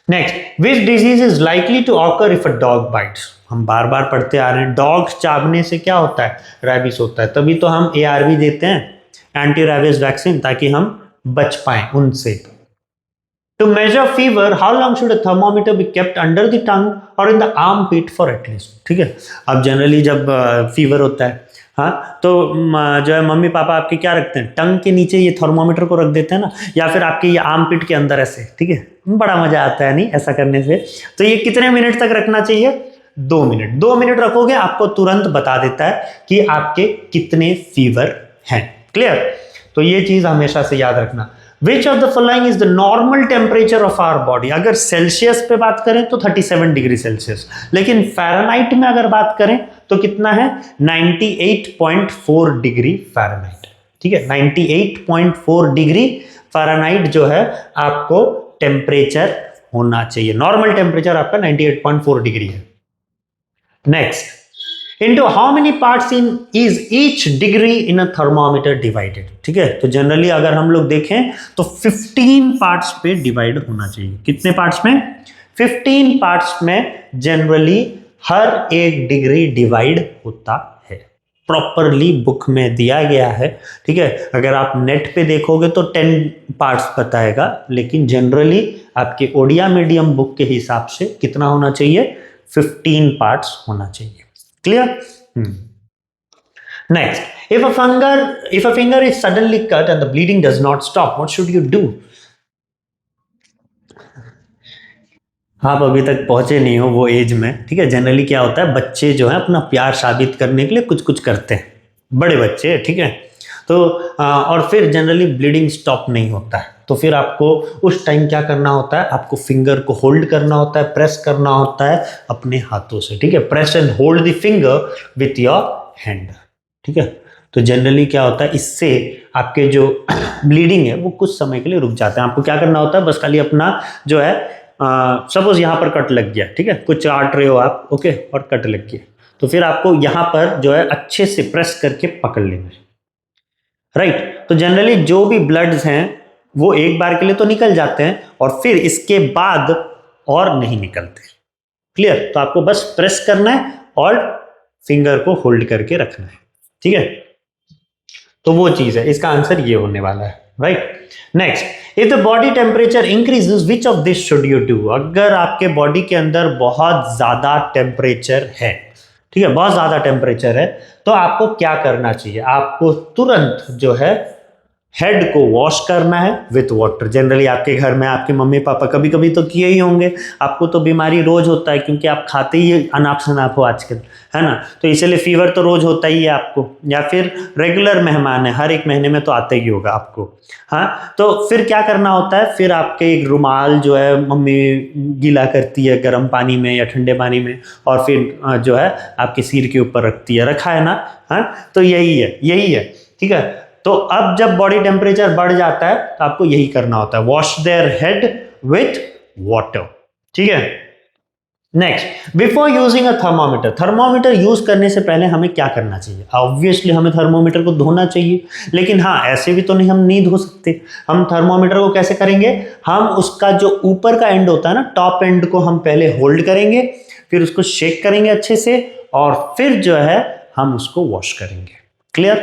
Next, which disease is likely to occur if a dog bites. हम बार बार पढ़ते आ रहे हैं, डॉग चाबने से क्या होता है? रैबिस होता है। तभी तो हम ARV देते हैं, एंटी रैबिस वैक्सीन, ताकि हम बच पाए उनसे। To measure fever, how long should a thermometer be kept under the tongue or in the armpit for at least? ठीक है, अब जनरली जब फीवर होता है, हाँ, तो जो है मम्मी पापा आपके क्या रखते हैं? टंग के नीचे ये थर्मोमीटर को रख देते हैं ना, या फिर आपके ये आर्मपिट के अंदर ऐसे, ठीक है। बड़ा मजा आता है नहीं ऐसा करने से। तो ये कितने मिनट तक रखना चाहिए? 2 मिनट। 2 मिनट रखोगे आपको तुरंत बता देता है कि आपके कितने फीवर हैं। क्लियर? तो ये चीज हमेशा से याद रखना। Which of the following is the normal temperature of our body? अगर सेल्सियस पे बात करें तो 37 डिग्री सेल्सियस, लेकिन फ़ारेनहाइट में अगर बात करें तो कितना है? 98.4 डिग्री फ़ारेनहाइट, ठीक है। 98.4 डिग्री फ़ारेनहाइट जो है आपको टेम्परेचर होना चाहिए। नॉर्मल टेम्परेचर आपका 98.4 डिग्री है। Next, into how many parts in is each degree in a thermometer divided? ठीक है, तो जनरली अगर हम लोग देखें तो 15 पार्ट्स पे डिवाइड होना चाहिए। कितने पार्ट्स में? 15 पार्ट्स में जनरली हर एक डिग्री डिवाइड होता है। प्रॉपरली बुक में दिया गया है, ठीक है। अगर आप नेट पे देखोगे तो 10 पार्ट्स बताएगा, लेकिन जनरली आपके ओडिया मीडियम बुक के हिसाब से कितना होना चाहिए? 15 पार्ट्स होना चाहिए। Clear? Next, if a finger is suddenly cut and the bleeding does not stop, what should you do? आप अभी तक पहुंचे नहीं हो वो एज में, ठीक है। जनरली क्या होता है, बच्चे जो है अपना प्यार साबित करने के लिए कुछ कुछ करते हैं, बड़े बच्चे, ठीक है। तो और फिर जनरली ब्लीडिंग स्टॉप नहीं होता है, तो फिर आपको उस टाइम क्या करना होता है? आपको फिंगर को होल्ड करना होता है, प्रेस करना होता है अपने हाथों से, ठीक है। Press and hold the finger with your hand, ठीक है। तो जनरली क्या होता है, इससे आपके जो ब्लीडिंग है वो कुछ समय के लिए रुक जाता है। आपको क्या करना होता है? बस खाली अपना जो है सपोज यहाँ पर कट लग गया, ठीक है, कुछ काट रहे हो आप, ओके, और कट लग गया, तो फिर आपको यहाँ पर जो है अच्छे से प्रेस करके पकड़ लेना है, राइट। तो जनरली जो भी ब्लड्स हैं वो एक बार के लिए तो निकल जाते हैं और फिर इसके बाद और नहीं निकलते। क्लियर? तो आपको बस प्रेस करना है और फिंगर को होल्ड करके रखना है, ठीक है। तो वो चीज है, इसका आंसर ये होने वाला है, right. Next, if the body temperature increases which of this should you do? अगर आपके बॉडी के अंदर बहुत ज्यादा टेम्परेचर है, ठीक है, बहुत ज्यादा टेम्परेचर है, तो आपको क्या करना चाहिए? आपको तुरंत जो है हेड को वॉश करना है विथ वाटर। जनरली आपके घर में आपके मम्मी पापा कभी कभी तो किए ही होंगे, आपको तो बीमारी रोज होता है क्योंकि आप खाते ही अनाप शनाप हो आजकल, है ना। तो इसलिए फीवर तो रोज होता ही है आपको, या फिर रेगुलर मेहमान है, हर एक महीने में तो आता ही होगा आपको। हाँ, तो फिर क्या करना होता है? फिर आपके एक रुमाल जो है मम्मी गीला करती है गर्म पानी में या ठंडे पानी में, और फिर जो है आपके सिर के ऊपर रखती है, रखा है ना। हाँ, तो यही है, ठीक है। तो अब जब बॉडी टेम्परेचर बढ़ जाता है तो आपको यही करना होता है, wash their head with water, ठीक है। Next, before using a thermometer, thermometer use करने से पहले हमें क्या करना चाहिए? ऑब्वियसली हमें थर्मोमीटर को धोना चाहिए, लेकिन हाँ ऐसे भी तो नहीं, हम नहीं धो सकते। हम थर्मोमीटर को कैसे करेंगे? हम उसका जो ऊपर का एंड होता है ना, टॉप एंड को हम पहले होल्ड करेंगे, फिर उसको शेक करेंगे अच्छे से, और फिर जो है हम उसको वॉश करेंगे। क्लियर?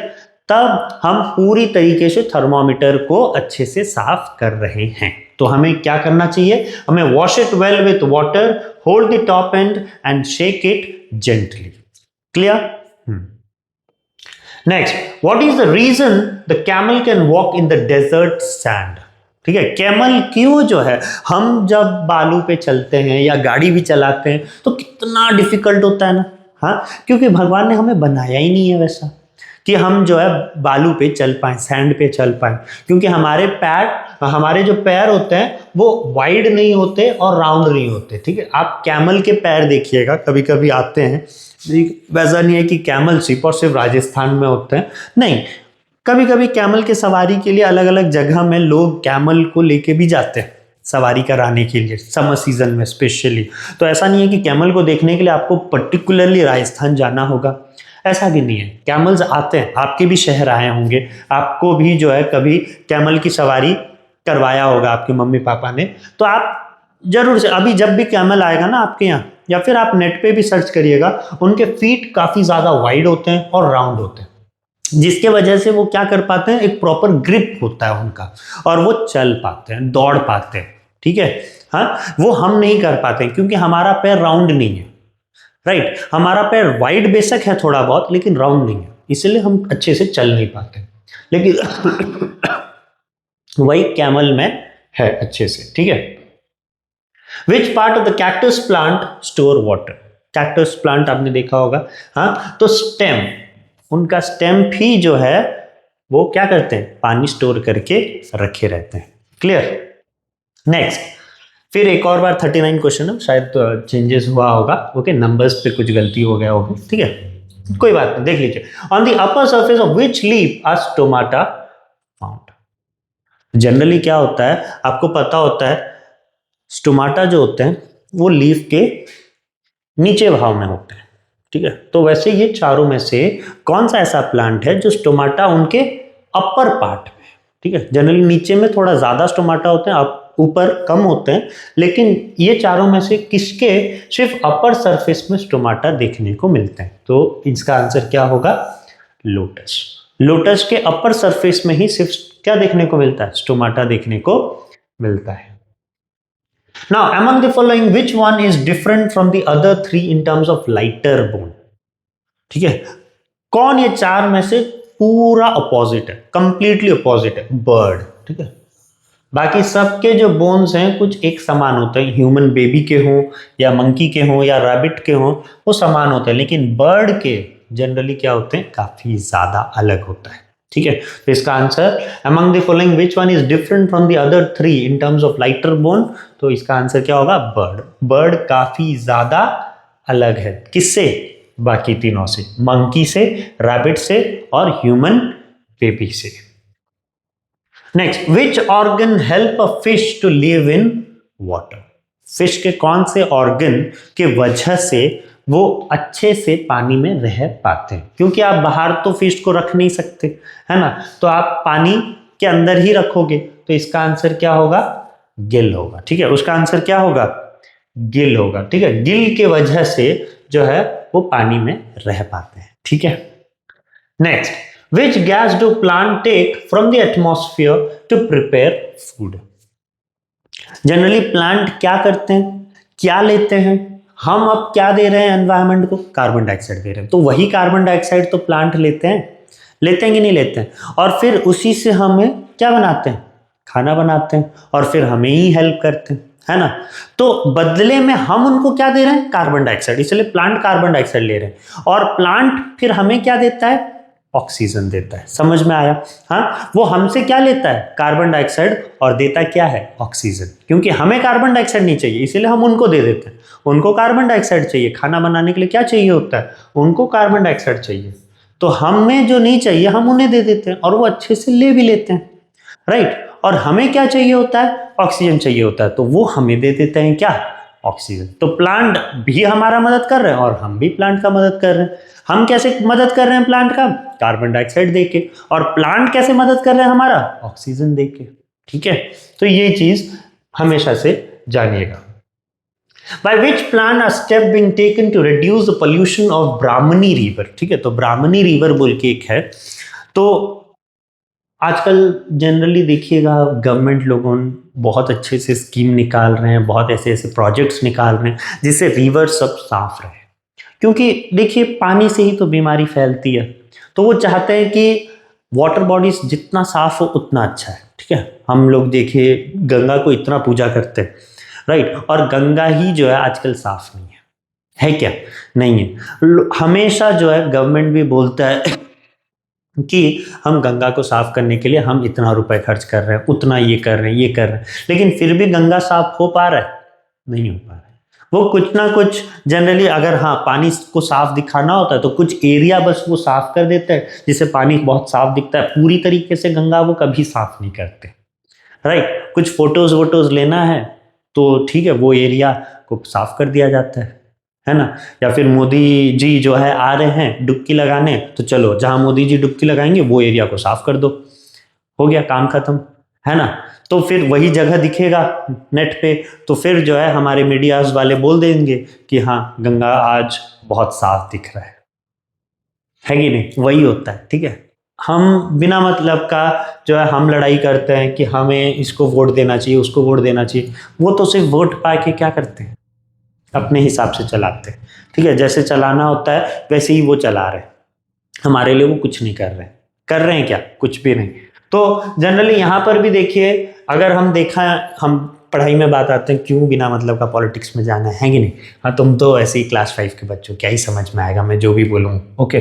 तब हम पूरी तरीके से थर्मोमीटर को अच्छे से साफ कर रहे हैं। तो हमें क्या करना चाहिए? हमें wash it well with water, hold the top end end shake it gently. Clear? Next, what is the reason the camel can walk in the desert sand? ठीक है, कैमल क्यों जो है, हम जब बालू पे चलते हैं या गाड़ी भी चलाते हैं तो कितना डिफिकल्ट होता है ना। हाँ, क्योंकि भगवान ने हमें बनाया ही नहीं है वैसा कि हम जो है बालू पे चल पाएं, सैंड पे चल पाएं, क्योंकि हमारे जो पैर होते हैं वो वाइड नहीं होते और राउंड नहीं होते। ठीक है, आप कैमल के पैर देखिएगा, कभी कभी आते हैं, वैसा नहीं है कि कैमल सिर्फ और सिर्फ राजस्थान में होते हैं, नहीं, कभी कभी कैमल के सवारी के लिए अलग अलग जगह में लोग कैमल को लेके भी जाते हैं सवारी कराने के लिए, समर सीजन में स्पेशली। तो ऐसा नहीं है कि कैमल को देखने के लिए आपको पर्टिकुलरली राजस्थान जाना होगा, ऐसा भी नहीं है। कैमल्स आते हैं, आपके भी शहर आए होंगे, आपको भी जो है कभी कैमल की सवारी करवाया होगा आपके मम्मी पापा ने, तो आप जरूर से अभी जब भी कैमल आएगा ना आपके यहाँ, या फिर आप नेट पे भी सर्च करिएगा, उनके फीट काफी ज्यादा वाइड होते हैं और राउंड होते हैं, जिसके वजह से वो क्या कर पाते हैं, एक प्रॉपर ग्रिप होता है उनका, और वो चल पाते हैं, दौड़ पाते हैं। ठीक है, हाँ, वो हम नहीं कर पाते क्योंकि हमारा पैर राउंड नहीं है। राइट, हमारा पैर वाइड बेशक है थोड़ा बहुत, लेकिन राउंड नहीं है, इसलिए हम अच्छे से चल नहीं पाते। लेकिन वही कैमल में है अच्छे से। ठीक है, which part of the cactus plant store water? Cactus plant आपने देखा होगा, हाँ, तो स्टेम, उनका स्टेम भी जो है वो क्या करते हैं, पानी स्टोर करके रखे रहते हैं। क्लियर? नेक्स्ट, फिर एक और बार 39 क्वेश्चन है, शायद चेंजेस हुआ होगा, ओके, नंबर्स पे कुछ गलती हो गया होगा। ठीक है, कोई बात नहीं, देख लीजिए। On the upper surface of which leaf are stomata found? Generally क्या होता है, आपको पता होता है, स्टोमाटा जो होते हैं वो लीफ के नीचे भाव में होते हैं। ठीक है, तो वैसे ये चारों में से कौन सा ऐसा प्लांट है जो स्टोमाटा उनके अपर पार्ट में? ठीक है, जनरली नीचे में थोड़ा ज्यादा स्टोमाटा होते हैं, ऊपर कम होते हैं, लेकिन ये चारों में से किसके सिर्फ अपर सरफेस में स्टोमाटा देखने को मिलते हैं? तो इसका आंसर क्या होगा? लोटस। लोटस के अपर सरफेस में ही सिर्फ क्या देखने को मिलता है? स्टोमाटा देखने को मिलता है। Now, among the following, which one is different from the other three in terms of lighter bone? ठीक है, कौन ये चार में से पूरा अपोजिट है, कंप्लीटली अपोजिट है? बर्ड। ठीक है, बाकी सबके जो बोन्स हैं कुछ एक समान होते हैं, ह्यूमन बेबी के हों या मंकी के हों या रैबिट के हों, वो समान होते हैं, लेकिन बर्ड के जनरली क्या होते हैं, काफी ज्यादा अलग होता है। ठीक है, तो इसका answer among the following which one is different from the other three in terms of lighter bone? तो इसका आंसर क्या होगा? बर्ड। बर्ड काफी ज्यादा अलग है, किससे? बाकी तीनों से, मंकी से, रैबिट से और ह्यूमन बेबी से। Next, which organ help a fish to live in water? Fish के कौन से ऑर्गन के वजह से वो अच्छे से पानी में रह पाते हैं? क्योंकि आप बाहर तो फिश को रख नहीं सकते, है ना, तो आप पानी के अंदर ही रखोगे, तो इसका आंसर क्या होगा? गिल होगा। ठीक है, उसका आंसर क्या होगा? गिल होगा। ठीक है, गिल के वजह से जो है वो पानी में रह पाते हैं। ठीक है, next, which gas do plant take from the atmosphere to prepare food? Generally plant क्या करते हैं, क्या लेते हैं? हम अब क्या दे रहे हैं एनवायरनमेंट को? कार्बन डाइऑक्साइड दे रहे हैं, तो वही कार्बन डाइऑक्साइड तो प्लांट लेते हैं, लेते हैं कि नहीं लेते हैं? और फिर उसी से हमें क्या बनाते हैं? खाना बनाते हैं, और फिर हमें ही हेल्प करते हैं, है ना। तो बदले में हम उनको क्या दे रहे हैं? कार्बन डाइऑक्साइड, इसलिए प्लांट कार्बन डाइऑक्साइड ले रहे हैं, और प्लांट फिर हमें क्या देता है? ऑक्सीजन देता है। समझ में आया? हाँ, वो हमसे क्या लेता है? कार्बन डाइऑक्साइड, और देता क्या है? ऑक्सीजन। क्योंकि हमें कार्बन डाइऑक्साइड नहीं चाहिए, इसीलिए हम उनको दे देते हैं। उनको कार्बन डाइऑक्साइड चाहिए, खाना बनाने के लिए क्या चाहिए होता है? उनको कार्बन डाइऑक्साइड चाहिए, तो हमें जो नहीं चाहिए हम उन्हें दे देते हैं, और वो अच्छे से ले भी लेते हैं। राइट, और हमें क्या चाहिए होता है? ऑक्सीजन चाहिए होता है, तो वो हमें दे देते हैं क्या? ऑक्सीजन। तो प्लांट भी हमारा मदद कर रहे हैं और हम भी प्लांट का मदद कर रहे हैं। हम कैसे मदद कर रहे हैं प्लांट का? कार्बन डाइऑक्साइड देके। और प्लांट कैसे मदद कर रहे हैं हमारा? ऑक्सीजन देके। ठीक है, तो ये चीज हमेशा से जानिएगा। By which plan a step being taken to reduce the pollution of Brahmani river. ठीक है, तो ब्राह्मणी रिवर बोल के एक है। तो आजकल जनरली देखिएगा गवर्नमेंट लोगों बहुत अच्छे से स्कीम निकाल रहे हैं, बहुत ऐसे ऐसे प्रोजेक्ट्स निकाल रहे हैं जिससे रिवर सब साफ रहे। क्योंकि देखिए पानी से ही तो बीमारी फैलती है, तो वो चाहते हैं कि वाटर बॉडीज जितना साफ हो उतना अच्छा है। ठीक है, हम लोग देखिए गंगा को इतना पूजा करते हैं, राइट, और गंगा ही जो है आजकल साफ नहीं है क्या? नहीं है। हमेशा जो है गवर्नमेंट भी बोलता है कि हम गंगा को साफ करने के लिए हम इतना रुपए खर्च कर रहे हैं, उतना ये कर रहे हैं, ये कर रहे हैं, लेकिन फिर भी गंगा साफ हो पा रहा है? नहीं हो पा रहा है। वो कुछ ना कुछ जनरली अगर हाँ पानी को साफ दिखाना होता है तो कुछ एरिया बस वो साफ कर देते हैं जिससे पानी बहुत साफ दिखता है। पूरी तरीके से गंगा वो कभी साफ नहीं करते, राइट। कुछ फोटोज वोटोज लेना है तो ठीक है, वो एरिया को साफ कर दिया जाता है ना। या फिर मोदी जी जो है आ रहे हैं डुबकी लगाने, तो चलो जहां मोदी जी डुबकी लगाएंगे वो एरिया को साफ कर दो, हो गया काम खत्म, है ना। तो फिर वही जगह दिखेगा नेट पे, तो फिर जो है हमारे मीडियाज वाले बोल देंगे कि हाँ गंगा आज बहुत साफ दिख रहा है कि नहीं? वही होता है। ठीक है, हम बिना मतलब का जो है हम लड़ाई करते हैं कि हमें इसको वोट देना चाहिए, उसको वोट देना चाहिए। वो तो सिर्फ वोट पा के क्या करते हैं, अपने हिसाब से चलाते हैं। ठीक है, जैसे चलाना होता है वैसे ही वो चला रहे हैं, हमारे लिए वो कुछ नहीं कर रहे हैं। कर रहे हैं क्या? कुछ भी नहीं। तो जनरली यहाँ पर भी देखिए, अगर हम देखा, हम पढ़ाई में बात आते हैं क्यों बिना मतलब का पॉलिटिक्स में जाना है कि नहीं? हाँ, तुम तो ऐसे ही क्लास 5 के बच्चों, क्या ही समझ में आएगा मैं जो भी बोलूँ। ओके,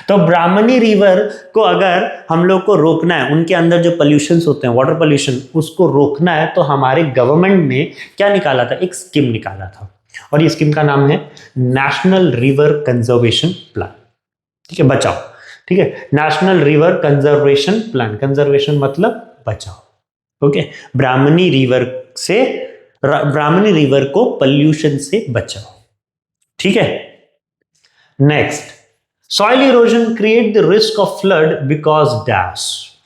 तो ब्राह्मणी रिवर को अगर हम लोग को रोकना है, उनके अंदर जो पॉल्यूशंस होते हैं, वाटर पॉल्यूशन, उसको रोकना है, तो हमारे गवर्नमेंट ने क्या निकाला था? एक स्कीम निकाला था, और ये स्कीम का नाम है नेशनल रिवर कंजर्वेशन प्लान। ठीक है, बचाओ। ठीक है, national river conservation plan. Conservation मतलब बचाओ। ओके, ब्राह्मणी रिवर को पोल्यूशन से बचाओ। ठीक है, next, soil erosion create the risk of flood because dash.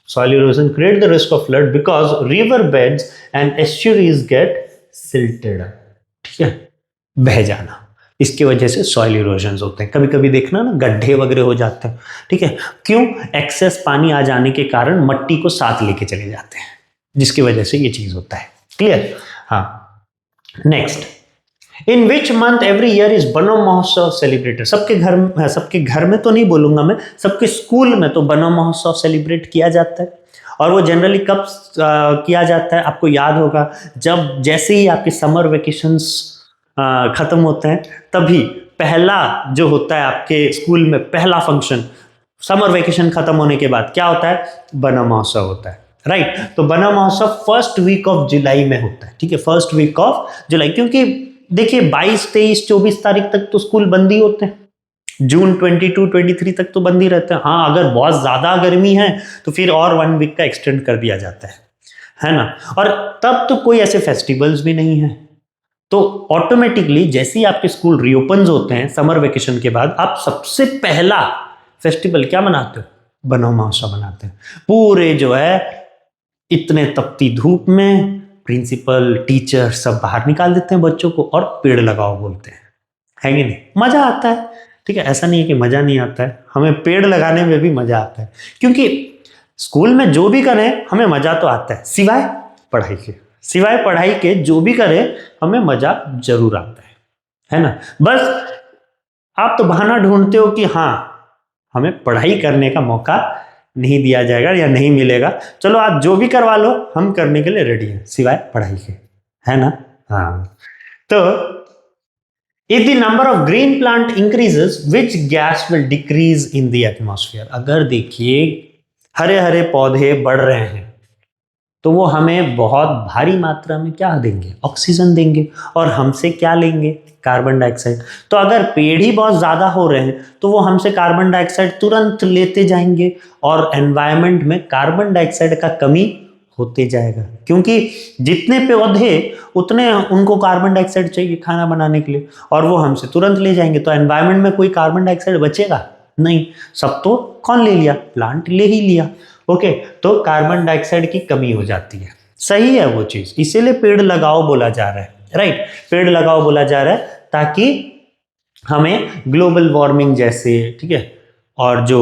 Soil erosion create the risk of flood because river beds and estuaries get silted. ठीक है, बह जाना, इसकी वजह से सॉइल इरोजन होते हैं। कभी कभी देखना ना गड्ढे वगैरह हो जाते हैं। ठीक है, क्यों? एक्सेस पानी आ जाने के कारण मट्टी को साथ लेके चले जाते हैं, जिसकी वजह से ये चीज होता है। क्लियर? हाँ, next, in which month every year is बनो महोत्सव सेलिब्रेटेड। सबके घर में तो नहीं बोलूंगा मैं, सबके स्कूल में तो बनो महोत्सव सेलिब्रेट किया जाता है। और वो जनरली कब किया जाता है? आपको याद होगा, जब जैसे ही आपके समर वेकेशंस खत्म होते हैं, तभी पहला जो होता है आपके स्कूल में पहला फंक्शन, समर वेकेशन खत्म होने के बाद क्या होता है? बनो महोत्सव होता है, राइट। तो बनो महोत्सव फर्स्ट वीक ऑफ जुलाई में होता है। ठीक है, फर्स्ट वीक ऑफ जुलाई, क्योंकि देखिए 22, 23, 24 तारीख तक तो स्कूल बंद ही होते हैं, जून 22, 23 तक तो बंद ही रहते हैं। हाँ, अगर बहुत ज्यादा गर्मी है तो फिर और 1 वीक का एक्सटेंड कर दिया जाता है ना। और तब तो कोई ऐसे फेस्टिवल्स भी नहीं है, तो ऑटोमेटिकली जैसे ही आपके स्कूल रीओपन होते हैं समर वेकेशन के बाद, आप सबसे पहला फेस्टिवल क्या मनाते हो? बनो महोत्सव मनाते हैं। पूरे जो है इतने तपती धूप में प्रिंसिपल, टीचर सब बाहर निकाल देते हैं बच्चों को और पेड़ लगाओ बोलते हैं, है कि नहीं? मजा आता है। ठीक है, ऐसा नहीं है कि मजा नहीं आता है, हमें पेड़ लगाने में भी मजा आता है, क्योंकि स्कूल में जो भी करें हमें मजा तो आता है, सिवाय पढ़ाई के जो भी करें हमें मजा जरूर आता है ना। बस आप तो बहाना ढूंढते हो कि हाँ हमें पढ़ाई करने का मौका नहीं दिया जाएगा या नहीं मिलेगा, चलो आप जो भी करवा लो, हम करने के लिए रेडी हैं सिवाय पढ़ाई के, है ना। हाँ, तो if the number of green plant increases which gas will decrease in the atmosphere. अगर देखिए हरे हरे पौधे बढ़ रहे हैं तो वो हमें बहुत भारी मात्रा में क्या देंगे? ऑक्सीजन देंगे, और हमसे क्या लेंगे? Carbon dioxide. तो अगर पेड़ ही बहुत ज्यादा हो रहे हैं तो वो हमसे कार्बन डाइऑक्साइड तुरंत लेते जाएंगे और एनवायरनमेंट में कार्बन डाइऑक्साइड का कमी होते जाएगा, क्योंकि जितने पौधे उतने उनको कार्बन डाइऑक्साइड चाहिए खाना बनाने के लिए, और वो हमसे तुरंत ले जाएंगे, तो एनवायरनमेंट में कोई कार्बन डाइऑक्साइड बचेगा नहीं, सब तो कौन ले लिया, प्लांट ले ही लिया। ओके, तो कार्बन डाइऑक्साइड की कमी हो जाती है, सही है वो चीज, इसीलिए पेड़ लगाओ बोला जा रहा है, राइट, पेड़ लगाओ बोला जा रहा है ताकि हमें ग्लोबल वार्मिंग जैसे, ठीक है, और जो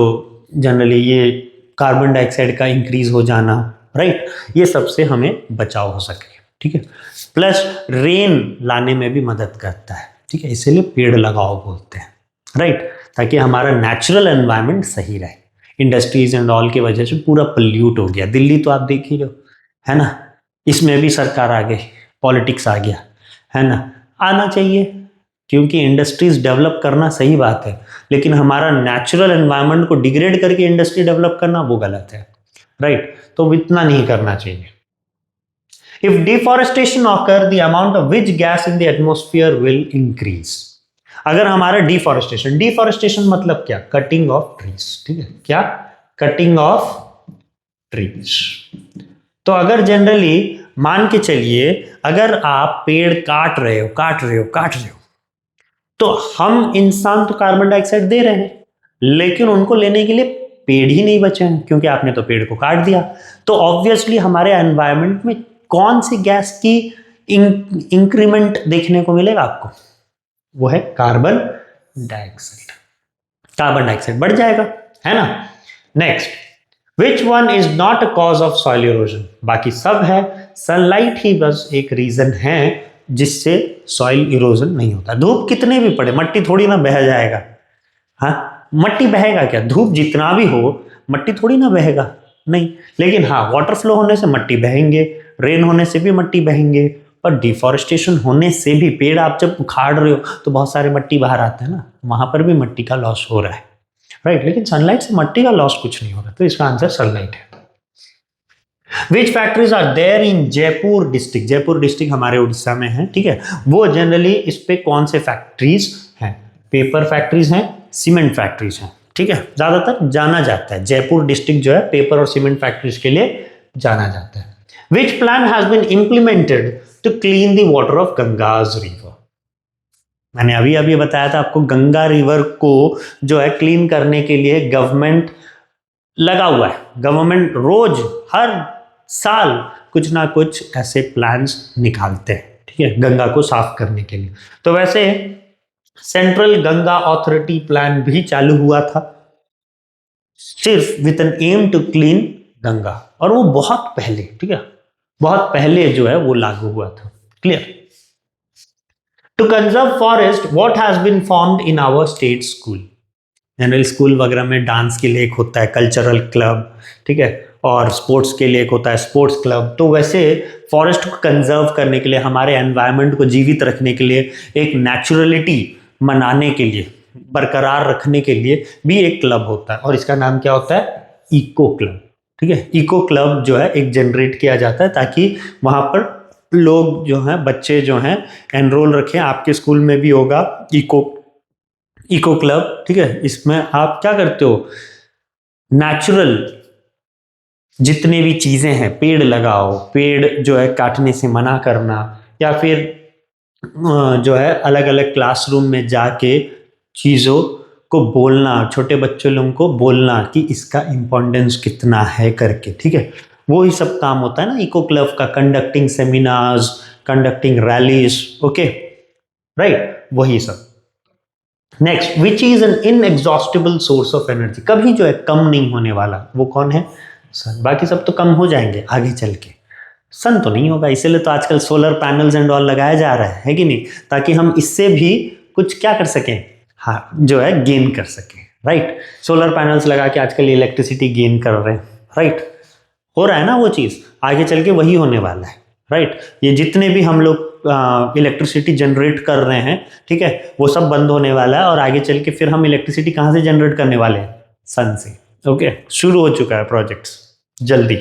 जनरली ये कार्बन डाइऑक्साइड का इंक्रीज हो जाना, राइट, ये सबसे हमें बचाव हो सके, ठीक है, प्लस रेन लाने में भी मदद करता है, ठीक है, इसीलिए पेड़ लगाओ बोलते हैं, राइट, ताकि हमारा नेचुरल एनवायरनमेंट सही रहे। इंडस्ट्रीज एंड ऑल की वजह से पूरा पोल्यूट हो गया, दिल्ली तो आप देख ही रहे हो, है ना, इसमें भी सरकार आ गई, पॉलिटिक्स आ गया, है ना, आना चाहिए, क्योंकि इंडस्ट्रीज डेवलप करना सही बात है, लेकिन हमारा नेचुरल एनवायरनमेंट को डिग्रेड करके इंडस्ट्री डेवलप करना वो गलत है, राइट, तो इतना नहीं करना चाहिए। If deforestation occur, the amount of which gas in the atmosphere will increase. अगर हमारा डिफॉरेस्टेशन मतलब क्या, कटिंग ऑफ ट्रीज, ठीक है, क्या, कटिंग ऑफ ट्रीज। तो अगर जनरली मान के चलिए, अगर आप पेड़ काट रहे हो, तो हम इंसान तो कार्बन डाइऑक्साइड दे रहे हैं, लेकिन उनको लेने के लिए पेड़ ही नहीं बचे हैं, क्योंकि आपने तो पेड़ को काट दिया, तो ऑब्वियसली हमारे एनवायरनमेंट में कौन सी गैस की इंक्रीमेंट देखने को मिलेगा आपको, वो है कार्बन डाइऑक्साइड, कार्बन डाइऑक्साइड बढ़ जाएगा, है ना। Next, which one is not a cause of soil erosion, बाकी सब है, सनलाइट ही बस एक रीजन है जिससे सॉइल इरोजन नहीं होता। धूप कितने भी पड़े, मट्टी थोड़ी ना बह जाएगा, हाँ, मट्टी बहेगा क्या, धूप जितना भी हो मट्टी थोड़ी ना बहेगा, नहीं, लेकिन हाँ, वाटर फ्लो होने से मट्टी बहेंगे, रेन होने से भी मट्टी बहेंगे, पर डिफॉरेस्टेशन होने से भी, पेड़ आप जब उखाड़ रहे हो तो बहुत सारे मट्टी बाहर आते हैं ना, वहां पर भी मट्टी का लॉस हो रहा है, राइट, लेकिन सनलाइट से मट्टी का लॉस कुछ नहीं हो रहा, तो इसका आंसर सनलाइट है। Which factories are there in Jaipur district, Jaipur district हमारे उड़ीसा में है, ठीक है, वो जनरली इस पे कौन से फैक्ट्रीज हैं, पेपर फैक्ट्रीज हैं, सीमेंट फैक्ट्रीज हैं, ठीक है, ज्यादातर जाना जाता है जयपुर डिस्ट्रिक्ट जो है पेपर और सीमेंट फैक्ट्रीज के लिए जाना जाता है। Which plan has been implemented to clean the water of Ganga's river, मैंने अभी अभी बताया था आपको, गंगा रिवर को जो है क्लीन करने के लिए गवर्नमेंट लगा हुआ है, गवर्नमेंट रोज हर साल कुछ ना कुछ ऐसे प्लान्स निकालते हैं, ठीक है, गंगा को साफ करने के लिए। तो वैसे सेंट्रल गंगा अथॉरिटी प्लान भी चालू हुआ था, सिर्फ with an aim to clean Ganga, और वो बहुत पहले, ठीक है, बहुत पहले जो है वो लागू हुआ था, clear. To conserve forest, what has been formed in our state school, general school वगैरह में डांस के लिए एक होता है कल्चरल क्लब, ठीक है, और स्पोर्ट्स के लिए एक होता है स्पोर्ट्स क्लब, तो वैसे फॉरेस्ट को कंजर्व करने के लिए, हमारे एनवायरनमेंट को जीवित रखने के लिए, एक नेचुरलिटी मनाने के लिए, बरकरार रखने के लिए भी एक क्लब होता है, और इसका नाम क्या होता है, इको क्लब, ठीक है, इको क्लब जो है एक जनरेट किया जाता है ताकि वहां पर लोग जो हैं, बच्चे जो हैं एनरोल रखें, आपके स्कूल में भी होगा इको क्लब, ठीक है, इसमें आप क्या करते हो, नेचुरल जितने भी चीजें हैं, पेड़ लगाओ, पेड़ जो है काटने से मना करना, या फिर जो है अलग अलग क्लासरूम में जाके चीजों को बोलना, छोटे बच्चों लोगों को बोलना कि इसका इम्पोर्टेंस कितना है करके, ठीक है, वो ही सब काम होता है ना इको क्लब का, conducting seminars, conducting rallies, okay, right, वही सब। Next, which is an inexhaustible source of energy, कभी जो है कम नहीं होने वाला, वो कौन है, सन, बाकी सब तो कम हो जाएंगे आगे चल के, सन तो नहीं होगा, इसीलिए तो आजकल सोलर पैनल्स एंड ऑल लगाया जा रहा है कि नहीं, ताकि हम इससे भी कुछ क्या कर सकें, हाँ, जो है गेन कर सकें, राइट, सोलर पैनल्स लगा के आजकल इलेक्ट्रिसिटी गेन कर रहे हैं, राइट, हो रहा है ना वो चीज, आगे चल के वही होने वाला है, राइट, ये जितने भी हम लोग इलेक्ट्रिसिटी जनरेट कर रहे हैं, ठीक है, वो सब बंद होने वाला है, और आगे चल के फिर हम इलेक्ट्रिसिटी कहाँ से जनरेट करने वाले हैं, सन से, ओके, शुरू हो चुका है प्रोजेक्ट्स जल्दी।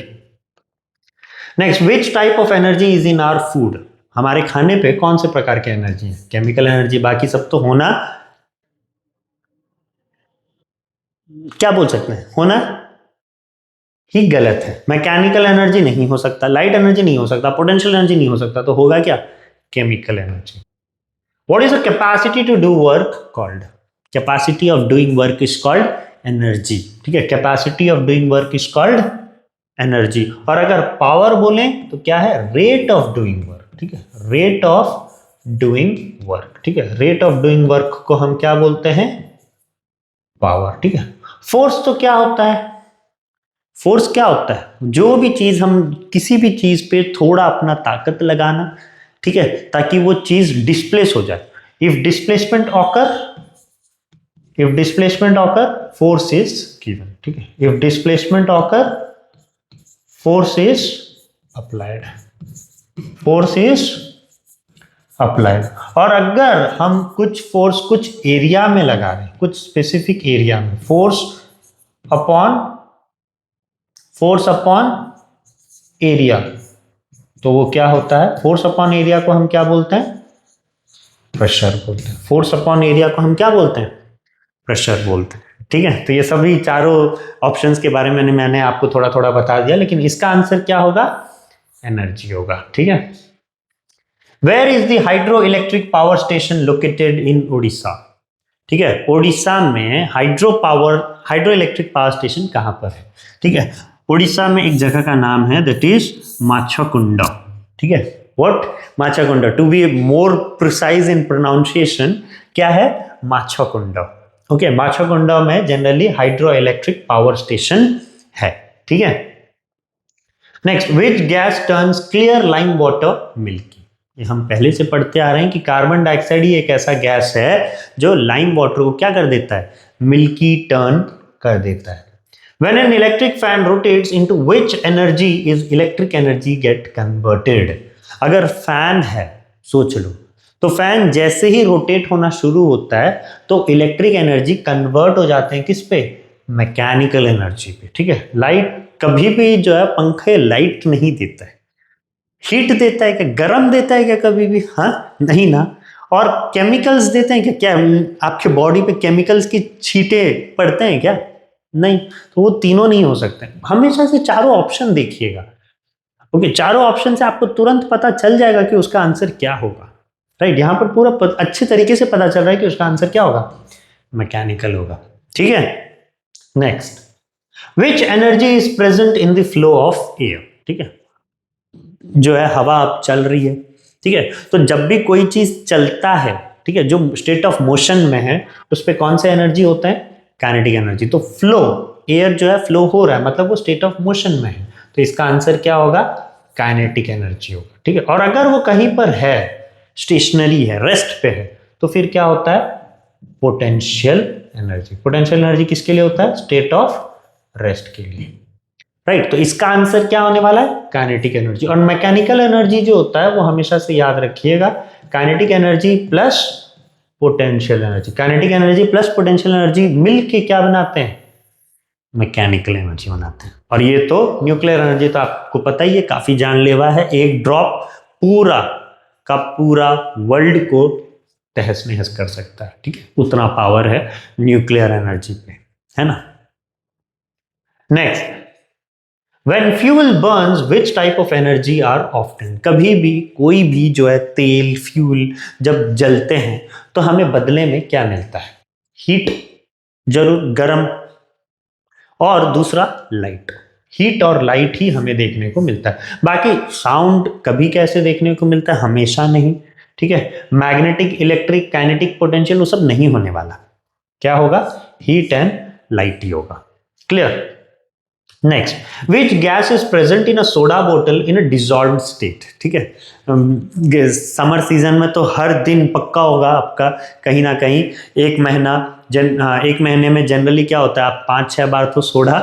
Next, which type of energy is in our food, हमारे खाने पे कौन से प्रकार की एनर्जी है, केमिकल एनर्जी, बाकी सब तो होना, क्या बोल सकते हैं, होना ही गलत है। मैकेनिकल एनर्जी नहीं हो सकता, लाइट एनर्जी नहीं हो सकता, पोटेंशियल एनर्जी नहीं हो सकता, तो होगा क्या? Chemical energy. What is the capacity to do work called? Capacity of doing work is called energy. ठीक है, capacity of doing work is called energy. और अगर पावर बोलें तो क्या है? Rate of doing work. ठीक है, रेट ऑफ डूइंग वर्क। ठीक है, रेट ऑफ डूइंग वर्क को हम क्या बोलते हैं? पावर। ठीक है, फोर्स तो क्या होता है? फोर्स क्या होता है? जो भी चीज हम किसी भी चीज पे थोड़ा अपना ताकत लगाना, ठीक है, ताकि वो चीज डिस्प्लेस हो जाए। If displacement occur force is given. ठीक है, if displacement occur force is applied. Force is applied. और अगर हम कुछ फोर्स कुछ एरिया में लगा रहे हैं, कुछ स्पेसिफिक एरिया में, फोर्स अपॉन एरिया, तो वो क्या होता है? फोर्स अपॉन एरिया को हम क्या बोलते हैं? प्रेशर बोलते हैं। फोर्स अपॉन एरिया को हम क्या बोलते हैं? प्रेशर बोलते हैं। ठीक है, तो ये सभी चारों ऑप्शंस के बारे में मैंने आपको थोड़ा थोड़ा बता दिया, लेकिन इसका आंसर क्या होगा? एनर्जी होगा। ठीक है, where is the hydro electric power station located in Orissa? ठीक है, उड़ीसा में हाइड्रो इलेक्ट्रिक पावर स्टेशन कहां पर है? ठीक है, उड़ीसा में एक जगह का नाम है, दैट इज माछाकुंडा। ठीक है, what? Machhakunda. To be more precise in pronunciation, क्या है? माछाकुंडा। ओके, माछाकुंडा में generally hydro electric power station है। ठीक है, next, which gas turns clear lime water milky? ये हम पहले से पढ़ते आ रहे हैं कि कार्बन डाइऑक्साइड ही एक ऐसा गैस है जो लाइम वाटर को क्या कर देता है? मिल्की टर्न कर देता है। When an electric fan rotates, into which energy is electric energy get converted? अगर फैन है, सोच लो, तो फैन जैसे ही रोटेट होना शुरू होता है तो इलेक्ट्रिक एनर्जी कन्वर्ट हो जाते हैं किस पे? मैकेनिकल एनर्जी पे। ठीक है, लाइट कभी भी जो है, पंखे लाइट नहीं देता है, हीट देता है क्या? गर्म देता है क्या कभी भी? हाँ, नहीं ना। और केमिकल्स देते हैं क्या? क्या आपके बॉडी पे केमिकल्स की छींटे पड़ते हैं क्या? नहीं। तो वो तीनों नहीं हो सकते। हमेशा से चारों ऑप्शन देखिएगा। ओके, चारों ऑप्शन से आपको तुरंत पता चल जाएगा कि उसका आंसर क्या होगा। राइट, यहां पर पूरा अच्छे तरीके से पता चल रहा है कि उसका आंसर क्या होगा? मैकेनिकल होगा। ठीक है, next, which energy is present in the flow of air? ठीक है, जो है हवा अब चल रही है। ठीक है, तो जब भी कोई चीज चलता है, ठीक है, जो स्टेट ऑफ मोशन में है, उस पर कौन सा एनर्जी होता है? Kinetic energy. तो फ्लो, एयर जो है फ्लो हो रहा है, मतलब वो स्टेट ऑफ मोशन में है, तो इसका आंसर क्या होगा? काइनेटिक एनर्जी होगा। ठीक है, और अगर वो कहीं पर है, स्टेशनरी है, रेस्ट पे है, तो फिर क्या होता है? Potential energy. पोटेंशियल एनर्जी किसके लिए होता है? स्टेट ऑफ रेस्ट के लिए। राइट, तो इसका आंसर क्या होने वाला है? Kinetic energy. और मैकेनिकल एनर्जी जो होता है वो हमेशा से याद रखिएगा, kinetic energy plus potential energy. Kinetic energy plus potential energy मिलके क्या बनाते हैं? मैकेनिकल एनर्जी बनाते हैं। और ये तो न्यूक्लियर एनर्जी तो आपको पता ही है, काफी जानलेवा है। एक ड्रॉप पूरा का पूरा वर्ल्ड को तहस नहस कर सकता है। ठीक है, उतना पावर है न्यूक्लियर एनर्जी पे, है ना। Next, When fuel burns, which type of energy are often? कभी भी कोई भी जो है तेल, फ्यूल जब जलते हैं तो हमें बदले में क्या मिलता है? हीट, जरूर, गर्म, और दूसरा लाइट। हीट और लाइट ही हमें देखने को मिलता है। बाकी साउंड कभी कैसे देखने को मिलता है? हमेशा नहीं। ठीक है, मैग्नेटिक, इलेक्ट्रिक, काइनेटिक, पोटेंशियल वो सब नहीं होने वाला। क्या होगा? हीट एंड लाइट ही होगा। Clear? Next, which gas is present in a soda बोतल इन अ डिजॉल्व स्टेट? ठीक है, समर सीजन में तो हर दिन पक्का होगा आपका कहीं ना कहीं, एक महीना एक महीने में जनरली क्या होता है? आप 5-6 बार तो सोडा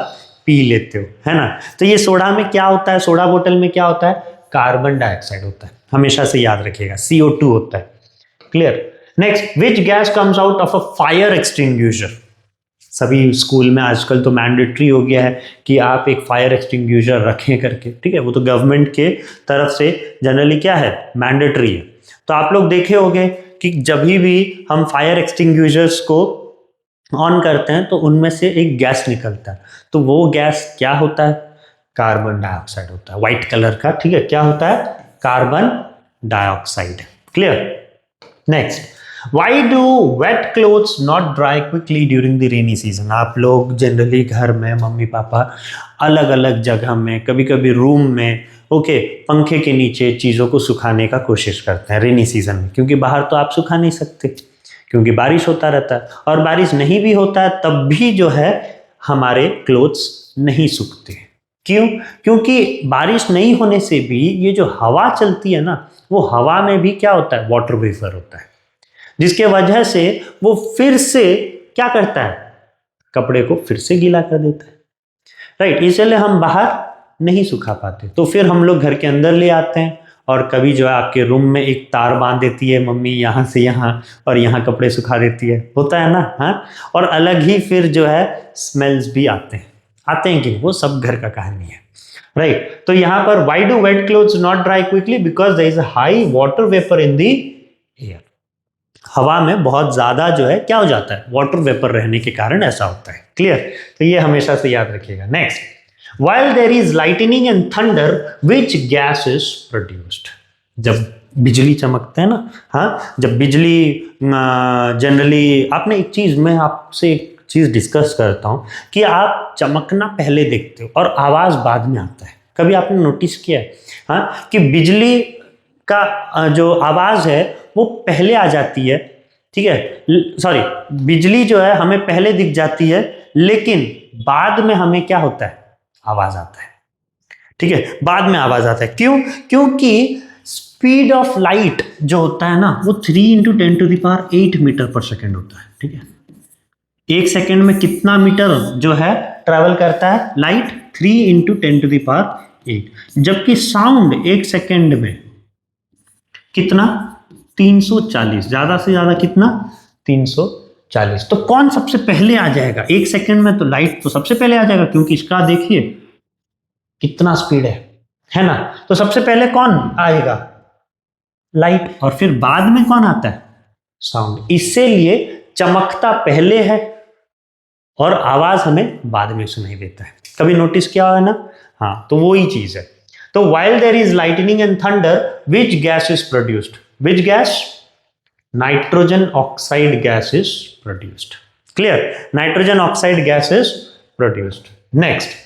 पी लेते हो, है ना। तो ये सोडा में क्या होता है? सोडा बोतल में क्या होता है? कार्बन डाइऑक्साइड होता है। हमेशा से याद रखिएगा, CO2 होता है। Clear? Next, which gas comes out of a fire extinguisher? सभी स्कूल में आजकल तो मैंडेटरी हो गया है कि आप एक फायर एक्सटिंग्विशर रखें करके। ठीक है, वो तो गवर्नमेंट के तरफ से जनरली क्या है? मैंडेटरी है। तो आप लोग देखे होंगे कि जब भी हम फायर एक्सटिंग्विशर्स को ऑन करते हैं तो उनमें से एक गैस निकलता है। तो वो गैस क्या होता है? कार्बन डाइऑक्साइड होता है, व्हाइट कलर का, ठीक है, क्या होता है, carbon dioxide. Clear. Next, why do wet clothes not dry quickly during the rainy season. आप लोग जनरली घर में मम्मी पापा अलग अलग जगह में, कभी कभी रूम में, ओके, पंखे के नीचे चीज़ों को सुखाने का कोशिश करते हैं रेनी सीजन में, क्योंकि बाहर तो आप सुखा नहीं सकते, क्योंकि बारिश होता रहता है, और बारिश नहीं भी होता है तब भी जो है हमारे क्लोथ्स नहीं सूखते। क्यों? क्योंकि बारिश नहीं होने से भी ये जो हवा चलती है ना, वो हवा में भी क्या होता है, वाटर वेपर होता है, जिसके वजह से वो फिर से क्या करता है, कपड़े को फिर से गीला कर देता है, राइट। इसलिए हम बाहर नहीं सुखा पाते, तो फिर हम लोग घर के अंदर ले आते हैं, और कभी जो है आपके रूम में एक तार बांध देती है मम्मी यहाँ से यहाँ, और यहाँ कपड़े सुखा देती है, होता है ना, हाँ। और अलग ही फिर जो है स्मेल्स भी आते हैं कि वो सब घर का कहानी है, राइट। तो यहाँ पर why do wet clothes not dry quickly, because there is a high water vapour in the air. हवा में बहुत ज्यादा जो है क्या हो जाता है, वाटर वेपर रहने के कारण ऐसा होता है। क्लियर। तो ये हमेशा से याद रखिएगा। Next, while there is lightning and thunder which gas is produced। जब बिजली चमकते हैं ना, हाँ, जब बिजली जनरली, आपने एक चीज, मैं आपसे एक चीज डिस्कस करता हूं कि आप चमकना पहले देखते हो और आवाज बाद में आता है। कभी आपने नोटिस किया है, हाँ, कि बिजली का जो आवाज है वो पहले आ जाती है, ठीक है, सॉरी, बिजली जो है हमें पहले दिख जाती है, लेकिन बाद में हमें क्या होता है, आवाज आता है, ठीक है, बाद में आवाज आता है। क्यों? क्योंकि स्पीड ऑफ लाइट जो होता है ना, वो 3 × 10⁸ मीटर पर सेकेंड होता है, ठीक है। एक सेकेंड में कितना मीटर जो है ट्रेवल करता है लाइट, 3 × 10⁸, जबकि साउंड एक सेकेंड में कितना, 340, ज्यादा से ज्यादा कितना, 340। तो कौन सबसे पहले आ जाएगा एक सेकंड में, तो लाइट तो सबसे पहले आ जाएगा, क्योंकि इसका देखिए कितना स्पीड है ना। तो सबसे पहले कौन आएगा, लाइट, और फिर बाद में कौन आता है, साउंड। इसीलिए चमकता पहले है और आवाज हमें बाद में सुनाई देता है। कभी नोटिस किया है ना, हाँ, तो वो ही चीज है। तो while there is lightning and thunder which gas is produced, which gas, nitrogen oxide gas is produced। Clear? Nitrogen oxide gas is produced। Next,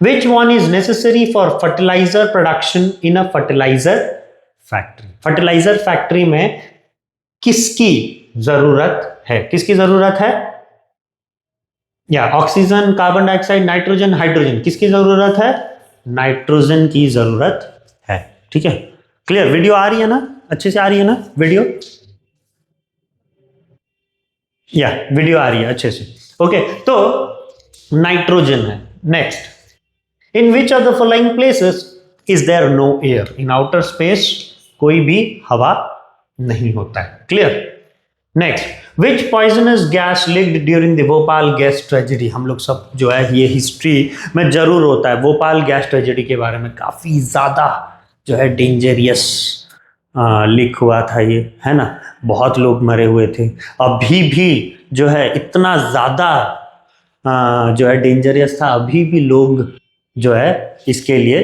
which one is necessary for fertilizer production in a fertilizer factory। fertilizer factory में किसकी जरूरत है, किसकी जरूरत है, या oxygen, carbon dioxide, nitrogen, hydrogen, किसकी जरूरत है, नाइट्रोजन की जरूरत है, ठीक है। क्लियर। वीडियो आ रही है ना, अच्छे से आ रही है ना वीडियो, या वीडियो आ रही है अच्छे से, ओके। तो नाइट्रोजन है। Next, in which of the following places is there no air. In outer space कोई भी हवा नहीं होता है। Clear. Next, which poisonous gas leaked during the Bhopal gas tragedy. हम लोग सब जो है ये हिस्ट्री में जरूर होता है, भोपाल गैस ट्रेजेडी के बारे में काफी ज्यादा जो है डेंजरियस लीक हुआ था ये, है ना, बहुत लोग मरे हुए थे। अभी भी जो है इतना ज्यादा जो है डेंजरियस था, अभी भी लोग जो है इसके लिए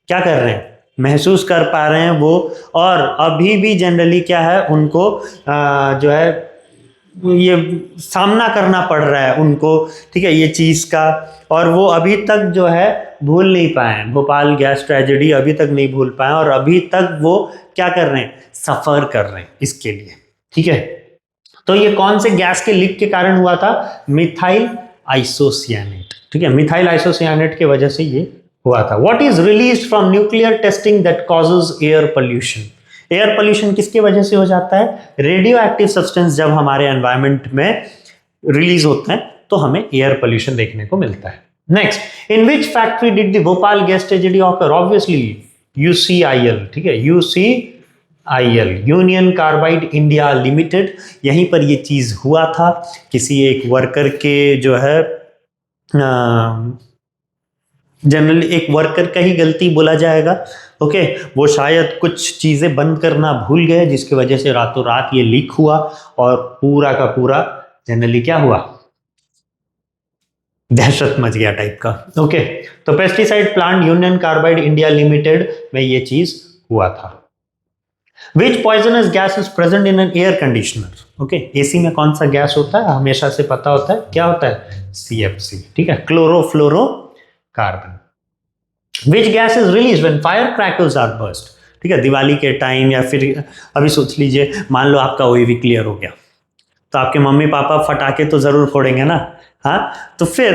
क्या कर रहे हैं, महसूस कर पा रहे हैं वो, और अभी भी जनरली क्या है उनको जो है ये सामना करना पड़ रहा है उनको, ठीक है, ये चीज़ का, और वो अभी तक जो है भूल नहीं पाए हैं, भोपाल गैस ट्रेजेडी अभी तक नहीं भूल पाए, और अभी तक वो क्या कर रहे हैं, सफ़र कर रहे हैं इसके लिए, ठीक है। तो ये कौन से गैस के लीक के कारण हुआ था, मिथाइल आइसोसियानेट, ठीक है, मिथाइल आइसोसियानेट की वजह से ये हुआ था। What is released from nuclear testing that causes air pollution. Air pollution किसकी वजह से हो जाता है, रेडियो एक्टिव सब्सटेंस जब हमारे एनवायरमेंट में रिलीज होते हैं तो हमें एयर पोल्यूशन देखने को मिलता है। Next, in which factory did the Bhopal gas tragedy occur. Obviously UCIL, ठीक है, UCIL, union carbide India limited, यहीं पर ये चीज हुआ था। किसी एक वर्कर के जो है जनरली एक वर्कर का ही गलती बोला जाएगा, ओके, वो शायद कुछ चीज़ें बंद करना भूल गए, जिसकी वजह से रातों रात ये लीक हुआ, और पूरा का पूरा जनरली क्या हुआ, दहशत मच गया टाइप का। ओके, तो pesticide plant union carbide India limited में ये चीज हुआ था। Which poisonous gas is present in an air conditioner? Okay, AC में कौन सा गैस होता है हमेशा से पता होता है, क्या होता है? CFC, ठीक है, chlorofluorocarbon. Which gas is released when firecrackers are burst? ठीक है, दिवाली के टाइम या फिर अभी सोच लीजिए, मान लो आपका OAV क्लियर हो गया, तो आपके मम्मी पापा फटाके तो जरूर फोड़ेंगे ना। हाँ, तो फिर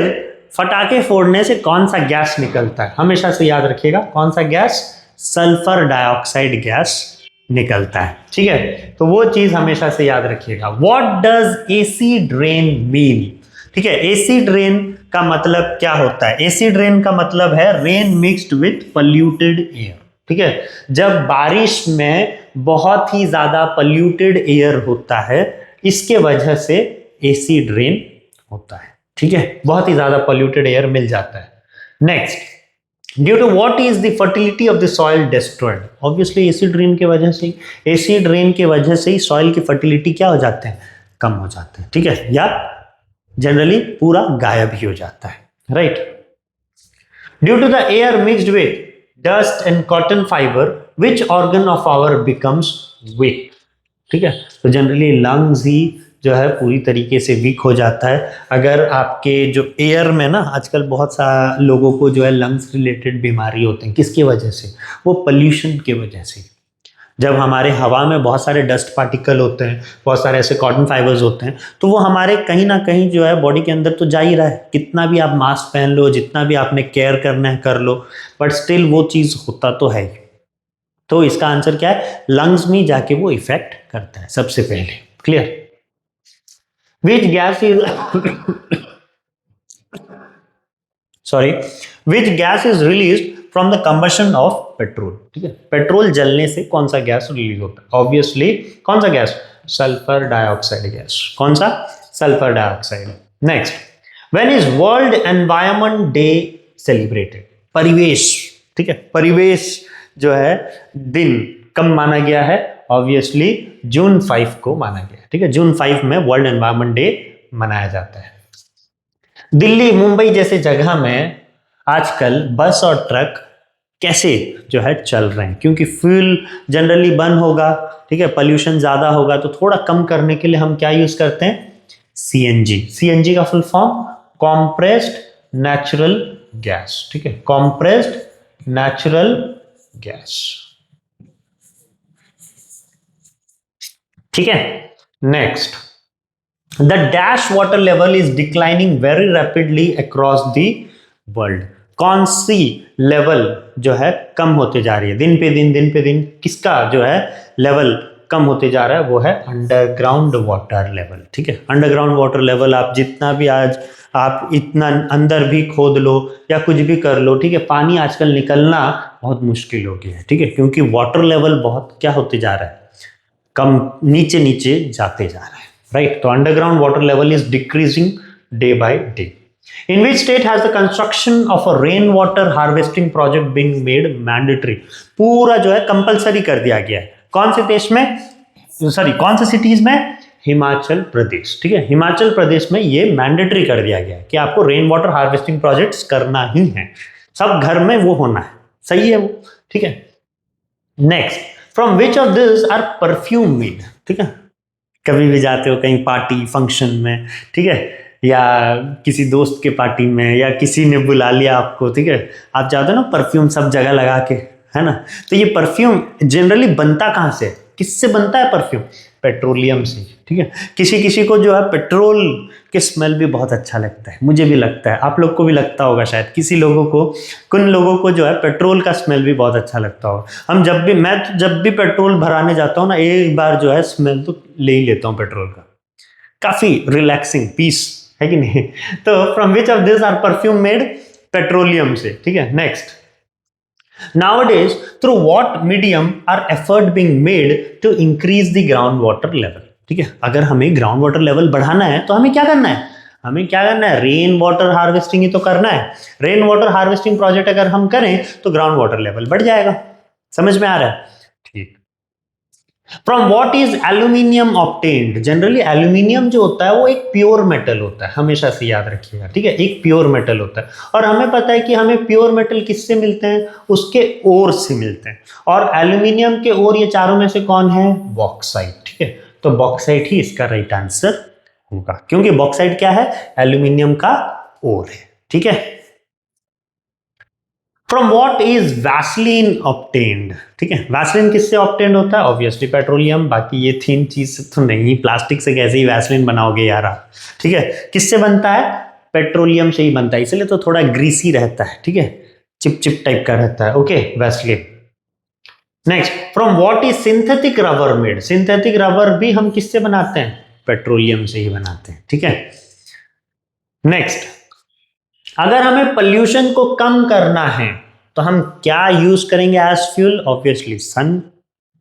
फटाके फोड़ने से कौन सा गैस निकलता है, हमेशा से याद रखिएगा, कौन सा गैस? सल्फर डाइऑक्साइड गैस निकलता है। ठीक है, तो वो चीज हमेशा से याद रखिएगा। What does acid rain mean? ठीक है, एसी ड्रेन का मतलब क्या होता है? एसी ड्रेन का मतलब है rain mixed with polluted air. ठीक है, जब बारिश में बहुत ही ज्यादा पॉल्यूटेड एयर होता है, इसके वजह से एसी ड्रेन होता है। ठीक है, बहुत ही ज्यादा पॉल्यूटेड एयर मिल जाता है। Next, due to what is the fertility of the soil destroyed? Obviously acid rain के वजह से, एसिड रेन के वजह से ही सॉइल की फर्टिलिटी क्या हो जाते हैं? कम हो जाते हैं। ठीक है, या जनरली पूरा गायब ही हो जाता है। Right, due to the air mixed with dust and cotton fibre which organ of our becomes weak? ठीक है, तो जनरली लंग्स ही जो है पूरी तरीके से वीक हो जाता है। अगर आपके जो एयर में ना, आजकल बहुत सारे लोगों को जो है लंग्स रिलेटेड बीमारी होते हैं, किसकी वजह से? वो पोल्यूशन की वजह से। जब हमारे हवा में बहुत सारे डस्ट पार्टिकल होते हैं, बहुत सारे ऐसे कॉटन फाइबर्स होते हैं, तो वो हमारे कहीं ना कहीं जो है बॉडी के अंदर तो जा ही रहा है। कितना भी आप मास्क पहन लो, जितना भी आपने केयर करना है कर लो, बट स्टिल वो चीज़ होता तो है ही। तो इसका आंसर क्या है? लंग्स में जाके वो इफेक्ट करता है सबसे पहले। Clear? Which gas is sorry, which gas is released from the combustion of petrol? ठीक है, पेट्रोल जलने से कौन सा गैस रिलीज होता है? ऑब्वियसली कौन सा गैस? Sulphur dioxide gas. कौन सा? Sulphur dioxide. Next, when is world environment day celebrated? परिवेश, ठीक है, परिवेश जो है दिन कब माना गया है? ऑब्वियसली जून 5 को माना गया। ठीक है, जून 5 में वर्ल्ड एनवायरनमेंट डे मनाया जाता है। दिल्ली, मुंबई जैसे जगह में आजकल बस और ट्रक कैसे जो है चल रहे हैं? क्योंकि फ्यूल जनरली बंद होगा, ठीक है, पोल्यूशन ज्यादा होगा, तो थोड़ा कम करने के लिए हम क्या यूज करते हैं? CNG। CNG का full form compressed natural gas. ठीक है, कॉम्प्रेस्ड नेचुरल गैस। ठीक है, next, the dash water level is declining very rapidly across the world. कौन सी लेवल जो है कम होते जा रही है दिन पे दिन? किसका जो है लेवल कम होते जा रहा है? वो है अंडरग्राउंड वाटर लेवल। ठीक है, अंडरग्राउंड वाटर लेवल आप जितना भी आज आप इतना अंदर भी खोद लो या कुछ भी कर लो, ठीक है, पानी आजकल निकलना बहुत मुश्किल हो गया है। ठीक है, क्योंकि वाटर लेवल बहुत क्या होते जा रहा है? कम, नीचे नीचे जाते जा रहा है। राइट, तो underground water level is decreasing day by day. In which state has the construction of a rain water harvesting project being made mandatory? पूरा जो है कंपलसरी कर दिया गया है। कौन से देश में? सॉरी, कौन से सिटीज में? हिमाचल प्रदेश। ठीक है, हिमाचल प्रदेश में ये मैंडेटरी कर दिया गया है कि आपको रेन वाटर हार्वेस्टिंग प्रोजेक्ट्स करना ही है, सब घर में वो होना है। सही है वो। ठीक है, next, from which of this are perfume made? ठीक है, कभी भी जाते हो कहीं पार्टी फंक्शन में, ठीक है, या किसी दोस्त के पार्टी में, या किसी ने बुला लिया आपको, ठीक है, आप जाते हो ना परफ्यूम सब जगह लगा के, है ना? तो ये परफ्यूम जनरली बनता कहाँ से? किससे बनता है परफ्यूम? पेट्रोलियम से। ठीक है, किसी किसी को जो है पेट्रोल के स्मेल भी बहुत अच्छा लगता है, मुझे भी लगता है, आप लोग को भी लगता होगा शायद। किसी लोगों को, कुछ लोगों को जो है पेट्रोल का स्मेल भी बहुत अच्छा लगता होगा। हम जब भी पेट्रोल भराने जाता हूँ ना, एक बार जो है स्मेल तो ले ही लेता हूँ पेट्रोल का, काफी रिलैक्सिंग, पीस है कि नहीं? तो from which of this are perfume made? Petroleum से। ठीक है, next, nowadays through what medium are effort being made to increase the groundwater level? ठीक है, अगर हमें ग्राउंड वाटर लेवल बढ़ाना है तो हमें क्या करना है? हमें क्या करना है? रेन वाटर हार्वेस्टिंग ही तो करना है। रेन वाटर हार्वेस्टिंग प्रोजेक्ट अगर हम करें तो ग्राउंड वाटर लेवल बढ़ जाएगा। समझ में आ रहा है? ठीक, from what is aluminium obtained? Generally aluminium जो होता है वो एक प्योर मेटल होता है, हमेशा से याद रखिएगा, ठीक है, एक प्योर मेटल होता है। और हमें पता है कि हमें प्योर मेटल किससे मिलते हैं? उसके ओर से मिलते हैं। और एल्यूमिनियम के ओर ये चारों में से कौन है? बॉक्साइट, ठीक है। तो बॉक्साइट ही इसका राइट आंसर होगा, क्योंकि बॉक्साइट क्या है? एल्यूमिनियम का ओर है, ठीक है। From what is Vaseline obtained? ठीक है, वैसलीन किससे ऑब्टेन्ड होता है? Obviously petroleum. बाकी ये 3 चीज तो नहीं, प्लास्टिक से कैसे ही वैसलीन बनाओगे यार आप, ठीक है। किससे बनता है? पेट्रोलियम से ही बनता है, इसलिए तो थोड़ा ग्रीसी रहता है, ठीक है, चिप चिप टाइप का रहता है। Okay, Vaseline. Next, from what is synthetic rubber made? Synthetic rubber भी हम किससे बनाते हैं? पेट्रोलियम से ही बनाते हैं, ठीक है। नेक्स्ट, अगर हमें पोल्यूशन को कम करना है तो हम क्या यूज करेंगे एज फ्यूल? ऑब्वियसली सन,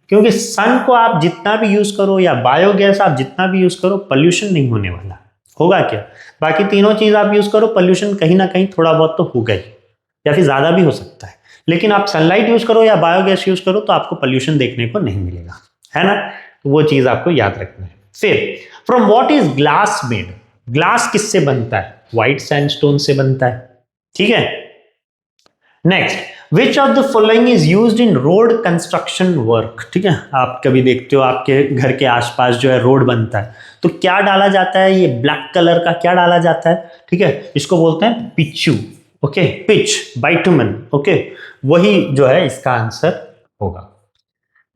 क्योंकि सन को आप जितना भी यूज करो या बायोगैस आप जितना भी यूज करो, पोल्यूशन नहीं होने वाला। होगा क्या? बाकी तीनों चीज आप यूज करो, पोल्यूशन कहीं ना कहीं थोड़ा बहुत तो होगा ही, या फिर ज्यादा भी हो सकता है। लेकिन आप सनलाइट यूज करो या बायोगैस यूज करो तो आपको पोल्यूशन देखने को नहीं मिलेगा, है ना। तो वो चीज आपको याद रखना है। फिर, from what is glass made? Glass किससे बनता है? व्हाइट सैंडस्टोन से बनता है, ठीक है। Next, which of the following is used in road construction work? ठीक है, आप कभी देखते हो आपके घर के आसपास जो है रोड बनता है, तो क्या डाला जाता है? ये ब्लैक कलर का क्या डाला जाता है? ठीक है, इसको बोलते हैं पिचू। Okay, pitch, bitumen. ओके, वही जो है इसका आंसर होगा।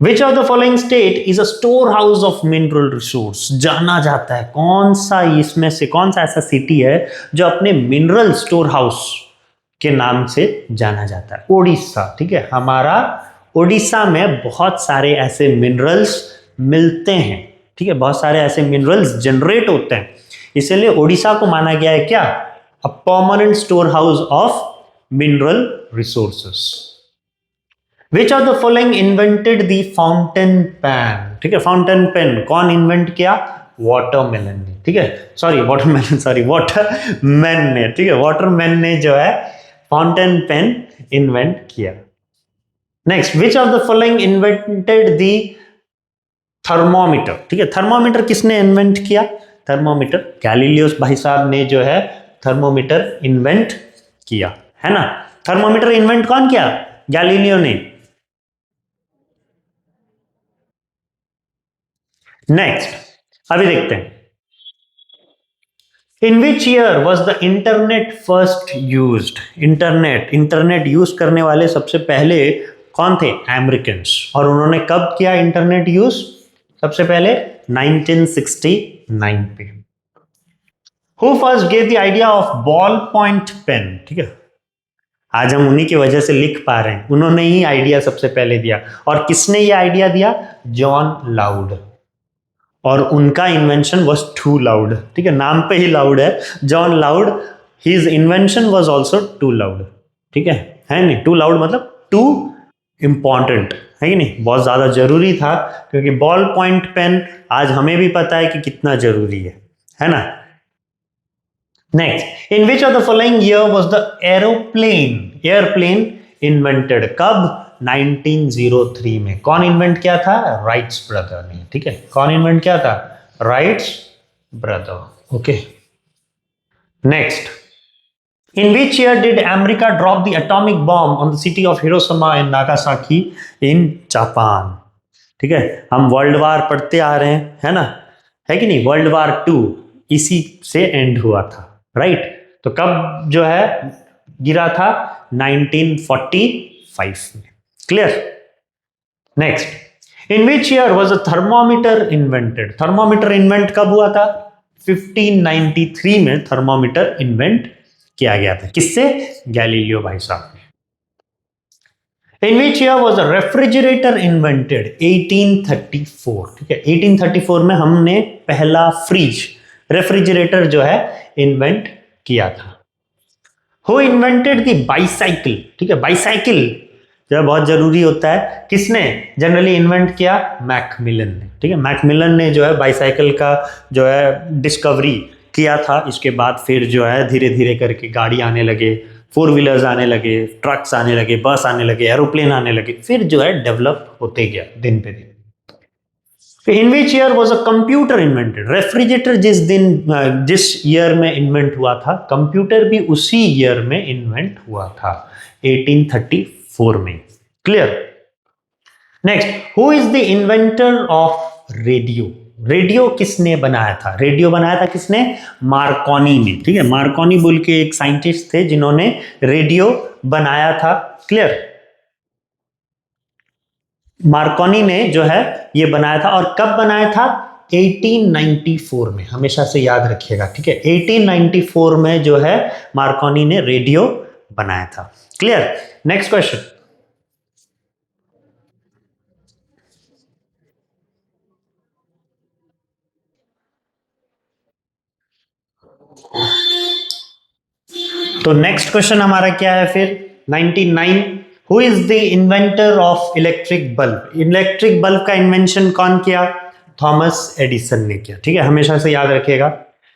Which of the following state is a store house of mineral resource? जाना जाता है कौन सा, इसमें से कौन सा ऐसा सिटी है जो अपने मिनरल स्टोर हाउस के नाम से जाना जाता है? ओडिशा, ठीक है। हमारा ओडिशा में बहुत सारे ऐसे मिनरल्स मिलते हैं, ठीक है, बहुत सारे ऐसे मिनरल्स जनरेट होते हैं, इसलिए ओडिशा को माना गया है क्या? A permanent store house of mineral resources. Which of the following invented the fountain pen? ठीक है, फाउंटेन पेन कौन इन्वेंट किया? वाटरमेलन ने, ठीक है, सॉरी वाटरमेलन, सॉरी वाटरमैन ने, ठीक है, वाटरमैन ने जो है फाउंटेन पेन इन्वेंट किया। Next, which of the following invented the thermometer? ठीक है, थर्मोमीटर किसने इन्वेंट किया? थर्मोमीटर गैलीलियो भाई साहब ने जो है थर्मोमीटर इन्वेंट किया, है ना। थर्मोमीटर इन्वेंट कौन किया? गैलीलियो ने। नेक्स्ट, अभी देखते हैं, in which year was the internet first used? Internet use करने वाले सबसे पहले कौन थे? अमेरिकन्स। और उन्होंने कब किया इंटरनेट यूज? सबसे पहले 1969 पे। Who first gave the idea of ball point pen? ठीक है, आज हम उन्हीं की वजह से लिख पा रहे हैं, उन्होंने ही आइडिया सबसे पहले दिया। और किसने ये आइडिया दिया? John loud. और उनका इन्वेंशन वॉज टू लाउड, ठीक है, नाम पे ही लाउड है, John Loud. His invention was also too loud, ठीक है नहीं, टू लाउड मतलब टू इंपॉर्टेंट, है कि नहीं, बहुत ज्यादा जरूरी था, क्योंकि बॉल पॉइंट पेन आज हमें भी पता है कि कितना जरूरी है ना। Next, in which of the following year was the airplane invented? कब? 1903 में। कौन इन्वेंट किया था? राइट्स ब्रदर ने, ठीक है, कौन इन्वेंट किया था? Rights brother. Okay, next, in which year did America drop the atomic bomb on the city of Hiroshima and Nagasaki in Japan? ठीक है, हम वर्ल्ड वार पढ़ते आ रहे हैं, है ना, है कि नहीं, वर्ल्ड वार 2 इसी से एंड हुआ था, राइट। तो कब जो है गिरा था? 1945 में। Clear. Next, in which year was a thermometer invented? Thermometer invent कब हुआ था? 1593 में थर्मोमीटर इन्वेंट किया गया था। किससे? गैलीलियो भाई साहब ने। In which year was a refrigerator invented? 1834, ठीक है, 1834 में हमने पहला फ्रिज, रेफ्रिजरेटर जो है इन्वेंट किया था। Who invented the bicycle? ठीक है, बाईसाइकिल जो है बहुत जरूरी होता है, किसने जनरली इन्वेंट किया? मैकमिलन ने, ठीक है, मैकमिलन ने जो है बाईसाइकिल का जो है डिस्कवरी किया था। इसके बाद फिर जो है धीरे धीरे करके गाड़ी आने लगे, 4 व्हीलर्स आने लगे, ट्रक्स आने लगे, बस आने लगे, एरोप्लेन आने लगे, फिर जो है डेवलप होते गया दिन पे दिन। In which year was a computer invented? Refrigerator जिस ईयर में इन्वेंट हुआ था, कंप्यूटर भी उसी ईयर में इन्वेंट हुआ था, 1834 में। Clear? Next, who is the inventor of radio? Radio किसने बनाया था? रेडियो बनाया था किसने? मार्कोनी ने। ठीक है, मार्कोनी बोल के एक साइंटिस्ट थे जिन्होंने रेडियो बनाया था। क्लियर? मार्कोनी ने जो है ये बनाया था, और कब बनाया था? 1894 में, हमेशा से याद रखिएगा। ठीक है, 1894 में जो है मार्कोनी ने रेडियो बनाया था। क्लियर? Next question. तो नेक्स्ट क्वेश्चन हमारा क्या है फिर? 99, who is the inventor of electric bulb? Electric bulb का इन्वेंशन कौन किया? थॉमस एडिसन ने किया। ठीक है, हमेशा से याद रखिएगा।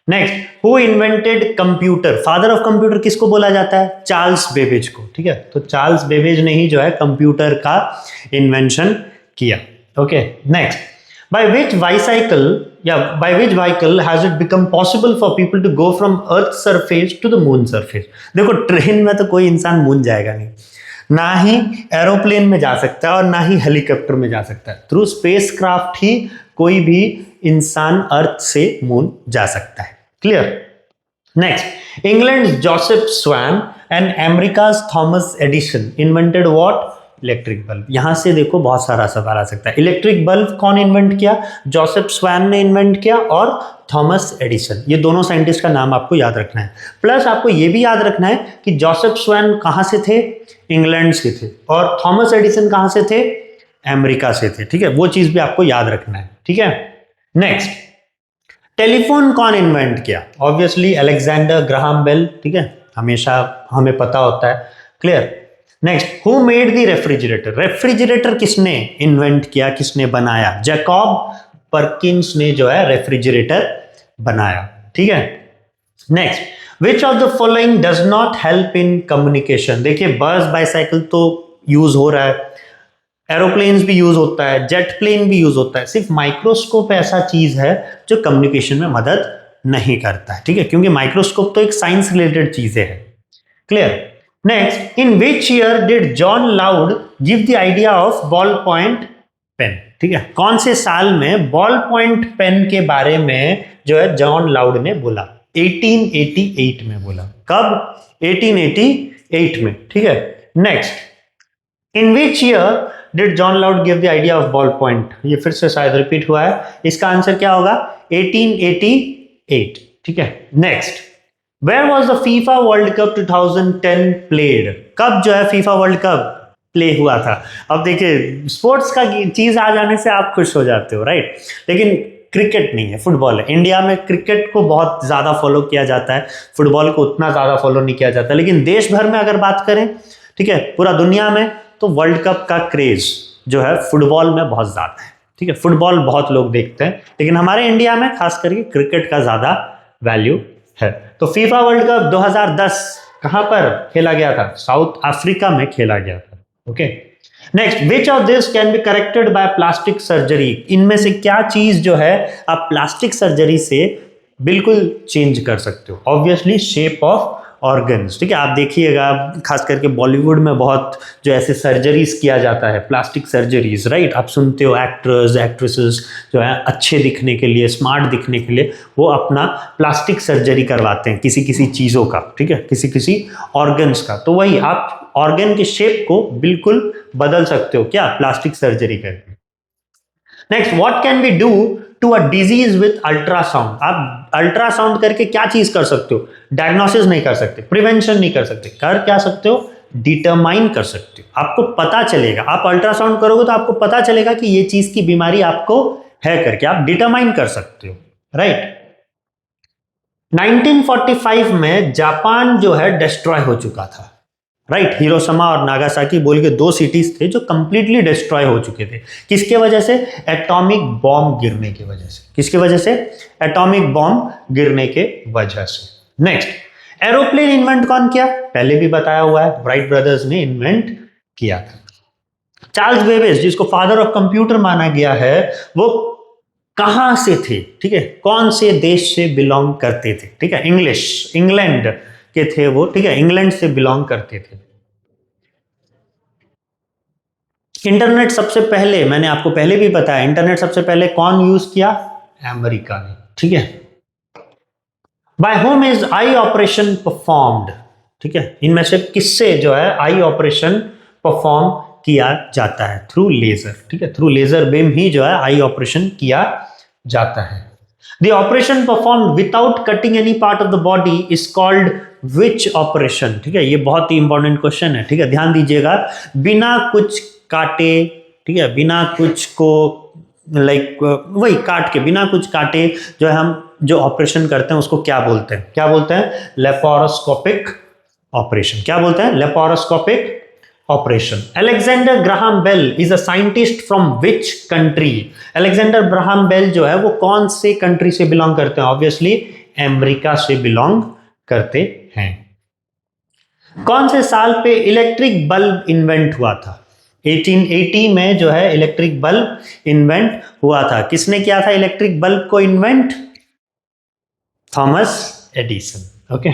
Next, who invented computer? Father of computer किसको बोला जाता है? चार्ल्स बेबेज को। ठीक है, तो चार्ल्स बेबेज ने ही जो है कंप्यूटर का इन्वेंशन किया। Okay, next, by which bicycle by which vehicle has it become possible for people to go from earth surface to the moon surface? देखो, ट्रेन में तो कोई इंसान मून जाएगा नहीं, ना ही एरोप्लेन में जा सकता है, और ना ही हेलीकॉप्टर में जा सकता है। थ्रू स्पेस क्राफ्ट ही कोई भी इंसान अर्थ से मून जा सकता है। Clear? Next, England Joseph swan and America Thomas Edison invented what? Electric bulb. यहां से देखो बहुत सारा सवाल आ सकता है। इलेक्ट्रिक बल्ब कौन इन्वेंट किया? जोसेफ स्वैन ने इन्वेंट किया, और थॉमस एडिसन। ये दोनों साइंटिस्ट का नाम आपको याद रखना है। प्लस आपको ये भी याद रखना है कि जोसेफ स्वैन कहां से थे? इंग्लैंड से थे। और थॉमस एडिसन कहां से थे? अमेरिका से थे। ठीक है, वो चीज भी आपको याद रखना है। ठीक है, नेक्स्ट, टेलीफोन कौन इन्वेंट किया? Obviously Alexander Graham Bell. ठीक है, हमेशा हमें पता होता है। Clear? Next, who made the refrigerator? Refrigerator किसने इन्वेंट किया, किसने बनाया? जैकब परकिंस ने जो है रेफ्रिजरेटर बनाया। ठीक है, next, which of the following does not help in communication? देखिए, बस बाइसाइकिल तो यूज हो रहा है, एरोप्लेन्स भी यूज होता है, जेट प्लेन भी यूज होता है, सिर्फ माइक्रोस्कोप ऐसा चीज है जो कम्युनिकेशन में मदद नहीं करता है। ठीक है, क्योंकि माइक्रोस्कोप तो एक साइंस रिलेटेड चीजें हैं। Clear? Next, in which year did John Loud give the idea of ball point pen? ठीक है, कौन से साल में बॉल पॉइंट पेन के बारे में जो है जॉन लाउड ने बोला? 1888 में बोला। कब? 1888 में। ठीक है, next, in which year did John Loud give the idea of ball point? ये फिर से शायद रिपीट हुआ है, इसका आंसर क्या होगा? 1888। ठीक है, next, where was the FIFA World Cup 2010 played? कब जो है फीफा वर्ल्ड कप प्ले हुआ था? अब देखिए, स्पोर्ट्स का चीज आ जाने से आप खुश हो जाते हो, राइट? लेकिन क्रिकेट नहीं है, फुटबॉल है। इंडिया में क्रिकेट को बहुत ज्यादा फॉलो किया जाता है, फुटबॉल को उतना ज्यादा फॉलो नहीं किया जाता। लेकिन देश भर में अगर बात करें, ठीक है, पूरा दुनिया में, तो वर्ल्ड कप का क्रेज जो है फुटबॉल में बहुत ज्यादा है। ठीक है, फुटबॉल बहुत लोग देखते हैं, लेकिन हमारे इंडिया में खास करके क्रिकेट का ज्यादा वैल्यू है। तो फीफा वर्ल्ड कप 2010 कहां पर खेला गया था? साउथ अफ्रीका में खेला गया था। Okay, next, which of this can be corrected bye plastic surgery? इनमें से क्या चीज जो है आप प्लास्टिक सर्जरी से बिल्कुल चेंज कर सकते हो? Obviously shape of organs. ठीक है, आप देखिएगा खास करके बॉलीवुड में बहुत जो ऐसे सर्जरीज किया जाता है, प्लास्टिक सर्जरीज, राइट? आप सुनते हो एक्टर्स एक्ट्रेसेस जो है अच्छे दिखने के लिए, स्मार्ट दिखने के लिए, वो अपना प्लास्टिक सर्जरी करवाते हैं किसी किसी चीज़ों का। ठीक है, किसी किसी ऑर्गन्स का। तो वही आप ऑर्गन के शेप को बिल्कुल बदल सकते हो, क्या? प्लास्टिक सर्जरी करके। Next, what can we do to a disease with ultrasound? आप अल्ट्रासाउंड करके क्या चीज कर सकते हो? डायग्नोसिस नहीं कर सकते, प्रिवेंशन नहीं कर सकते, कर क्या सकते हो? डिटरमाइन कर सकते हो। आपको पता चलेगा, आप अल्ट्रासाउंड करोगे तो आपको पता चलेगा कि ये चीज की बीमारी आपको है करके आप डिटरमाइन कर सकते हो, राइट? 1945 में जापान जो है डिस्ट्रॉय हो चुका था, राइट? हिरोशिमा और नागासाकी बोल के दो सिटीज थे जो कंप्लीटली डिस्ट्रॉय हो चुके थे। किसके वजह से? एटॉमिक बॉम्ब गिरने की वजह से। किसकी वजह से? एटॉमिक बॉम्ब गिरने के वजह से। नेक्स्ट, एरोप्लेन इन्वेंट कौन किया? पहले भी बताया हुआ है, राइट ब्रदर्स ने इन्वेंट किया था। चार्ल्स बेबेज, जिसको फादर ऑफ कंप्यूटर माना गया है, वो कहां से थे, ठीक है, कौन से देश से बिलोंग करते थे, ठीक है, इंग्लैंड के थे वो, ठीक है, इंग्लैंड से बिलोंग करते थे। इंटरनेट सबसे पहले, मैंने आपको पहले भी बताया, इंटरनेट सबसे पहले कौन यूज किया, अमेरिका ने, ठीक है। By whom is eye operation performed, ठीक है, इनमें से किससे जो है आई ऑपरेशन परफॉर्म किया जाता है, थ्रू लेजर, ठीक है, थ्रू लेजर बीम ही जो है आई ऑपरेशन किया जाता है। The operation perform without cutting any part of the body is called which operation, ठीक है, ये बहुत ही इंपॉर्टेंट क्वेश्चन है, ठीक है, ध्यान दीजिएगा। बिना कुछ काटे, ठीक है, बिना कुछ को लाइक वही काट के, बिना कुछ काटे जो है हम जो ऑपरेशन करते हैं उसको क्या बोलते हैं, क्या बोलते हैं, लेपारोस्कोपिक ऑपरेशन, क्या बोलते हैं, laparoscopic operation. Alexander Graham Bell is a scientist from which country, Alexander Graham Bell जो है वो कौन से कंट्री से बिलोंग करते हैं, ऑब्वियसली अमेरिका से बिलोंग करते हैं। कौन से साल पे इलेक्ट्रिक बल्ब इन्वेंट हुआ था, 1880 में जो है इलेक्ट्रिक बल्ब इन्वेंट हुआ था। किसने किया था इलेक्ट्रिक बल्ब को इन्वेंट, थॉमस एडिसन, ओके,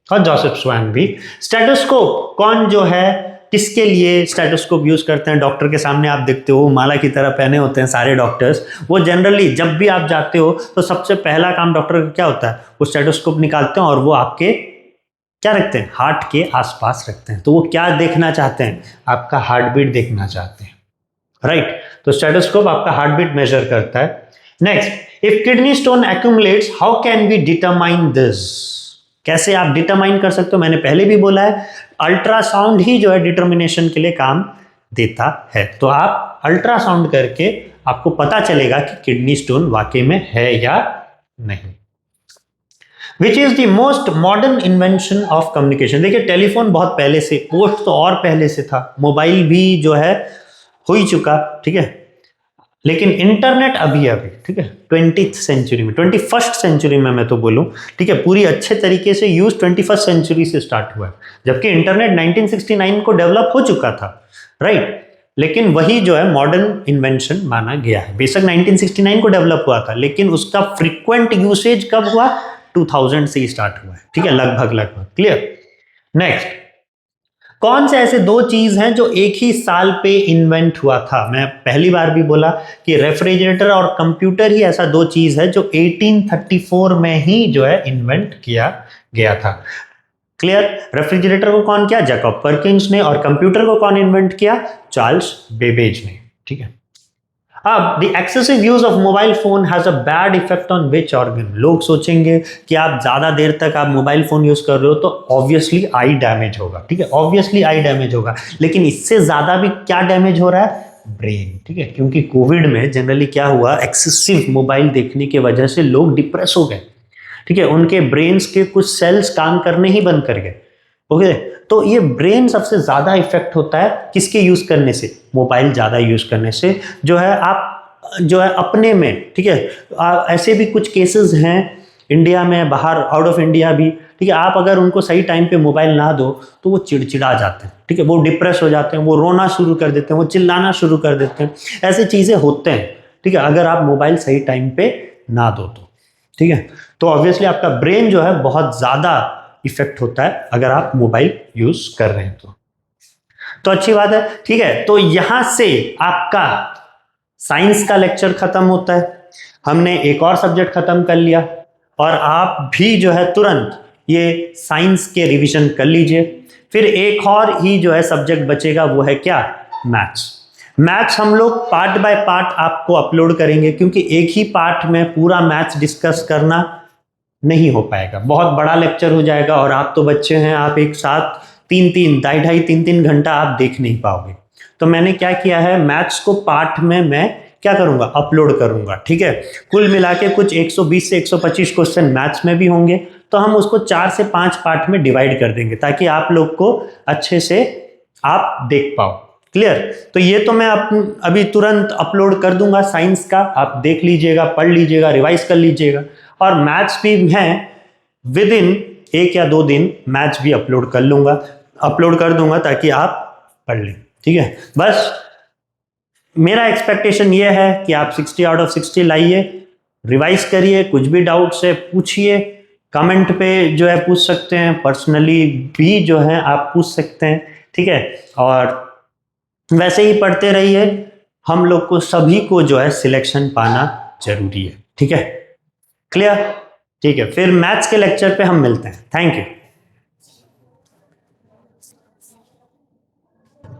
और जोसेफ स्वान भी। स्टेथोस्कोप कौन जो है, किसके लिए स्टेथोस्कोप यूज करते हैं, डॉक्टर के सामने आप देखते हो माला की तरह पहने होते हैं सारे डॉक्टर्स, वो जनरली जब भी आप जाते हो तो सबसे पहला काम डॉक्टर का क्या होता है, वो स्टेथोस्कोप निकालते हैं और वो आपके क्या रखते हैं, हार्ट के आसपास रखते हैं। तो वो क्या देखना चाहते हैं, आपका हार्ट बीट देखना चाहते हैं, राइट। तो स्टेथोस्कोप आपका हार्ट बीट मेजर करता है। Next, if kidney stone accumulates how can we determine this, कैसे आप डिटरमाइन कर सकते हो, मैंने पहले भी बोला है अल्ट्रासाउंड ही जो है डिटर्मिनेशन के लिए काम देता है। तो आप अल्ट्रासाउंड करके आपको पता चलेगा कि किडनी स्टोन वाकई में है या नहीं। Which is the most modern invention of communication, देखिए टेलीफोन बहुत पहले से, पोस्ट तो और पहले से था, मोबाइल भी जो है हो ही चुका, ठीक है, लेकिन इंटरनेट अभी अभी, ठीक है, 20th सेंचुरी में, 21st सेंचुरी में मैं तो बोलूं, ठीक है, पूरी अच्छे तरीके से यूज 21st सेंचुरी से स्टार्ट हुआ है, जबकि इंटरनेट 1969 को डेवलप हो चुका था, राइट, लेकिन वही जो है मॉडर्न इन्वेंशन माना गया है। बेशक 1969 को डेवलप हुआ था, लेकिन उसका फ्रीक्वेंट यूसेज कब हुआ, 2000 से ही स्टार्ट हुआ है, ठीक है, लगभग लगभग, क्लियर। नेक्स्ट, कौन से ऐसे दो चीज हैं जो एक ही साल पे इन्वेंट हुआ था, मैं पहली बार भी बोला कि रेफ्रिजरेटर और कंप्यूटर ही ऐसा दो चीज है जो 1834 में ही जो है इन्वेंट किया गया था, क्लियर। रेफ्रिजरेटर को कौन किया, जैकब परकिंस ने, और कंप्यूटर को कौन इन्वेंट किया, चार्ल्स बेबेज ने, ठीक है। अब the excessive use of mobile phone has a bad effect on which organ, लोग सोचेंगे कि आप ज्यादा देर तक आप मोबाइल फोन यूज कर रहे हो तो ऑब्वियसली आई डैमेज होगा, ठीक है, ऑब्वियसली आई डैमेज होगा, लेकिन इससे ज्यादा भी क्या डैमेज हो रहा है, ब्रेन, ठीक है, क्योंकि कोविड में जनरली क्या हुआ, एक्सेसिव मोबाइल देखने की वजह से लोग डिप्रेस हो गए, ठीक है, उनके ब्रेन्स के कुछ सेल्स काम करने ही बंद कर गए, ओके। तो ये ब्रेन सबसे ज्यादा इफेक्ट होता है किसके यूज करने से, मोबाइल ज्यादा यूज करने से, जो है आप जो है अपने में, ठीक है, ऐसे भी कुछ केसेस हैं इंडिया में, बाहर आउट ऑफ इंडिया भी, ठीक है, आप अगर उनको सही टाइम पे मोबाइल ना दो तो वो चिड़चिड़ा जाते हैं, ठीक है, वो डिप्रेस हो जाते हैं, वो रोना शुरू कर देते हैं, वो चिल्लाना शुरू कर देते हैं, ऐसी चीजें होते हैं, ठीक है, अगर आप मोबाइल सही टाइम पे ना दो तो, ठीक है। तो ऑब्वियसली आपका ब्रेन जो है बहुत ज्यादा इफेक्ट होता है अगर आप मोबाइल यूज कर रहे हैं तो अच्छी बात है, ठीक है। तो यहां से आपका साइंस का लेक्चर खत्म होता है, हमने एक और सब्जेक्ट खत्म कर लिया, और आप भी जो है तुरंत ये साइंस के रिवीजन कर लीजिए। फिर एक और ही जो है सब्जेक्ट बचेगा, वो है क्या, मैथ्स। मैथ्स हम लोग पार्ट बाय पार्ट आपको अपलोड करेंगे, क्योंकि एक ही पार्ट में पूरा मैथ्स डिस्कस करना नहीं हो पाएगा, बहुत बड़ा लेक्चर हो जाएगा, और आप तो बच्चे हैं, आप एक साथ 2.5 घंटा आप देख नहीं पाओगे। तो मैंने क्या किया है, मैथ्स को पार्ट में मैं क्या करूंगा, अपलोड करूंगा, ठीक है। कुल मिला के कुछ 120 से 125 क्वेश्चन मैथ्स में भी होंगे, तो हम उसको 4 से 5 पार्ट में डिवाइड कर देंगे, ताकि आप लोग को अच्छे से आप देख पाओ, क्लियर। तो ये तो मैं अभी तुरंत अपलोड कर दूंगा साइंस का, आप देख लीजिएगा, पढ़ लीजिएगा, रिवाइज कर लीजिएगा, और मैथ्स भी है विद इन 1 या 2 दिन मैथ्स भी अपलोड कर दूंगा, ताकि आप पढ़ लें, ठीक है। बस मेरा एक्सपेक्टेशन ये है कि आप 60 आउट ऑफ 60 लाइए, रिवाइज करिए, कुछ भी डाउट्स है पूछिए, कमेंट पे जो है पूछ सकते हैं, पर्सनली भी जो है आप पूछ सकते हैं, ठीक है। और वैसे ही पढ़ते रहिए, हम लोग को सभी को जो है सिलेक्शन पाना जरूरी है, ठीक है। क्लियर? ठीक है, फिर मैथ्स के लेक्चर पे हम मिलते हैं। Thank you.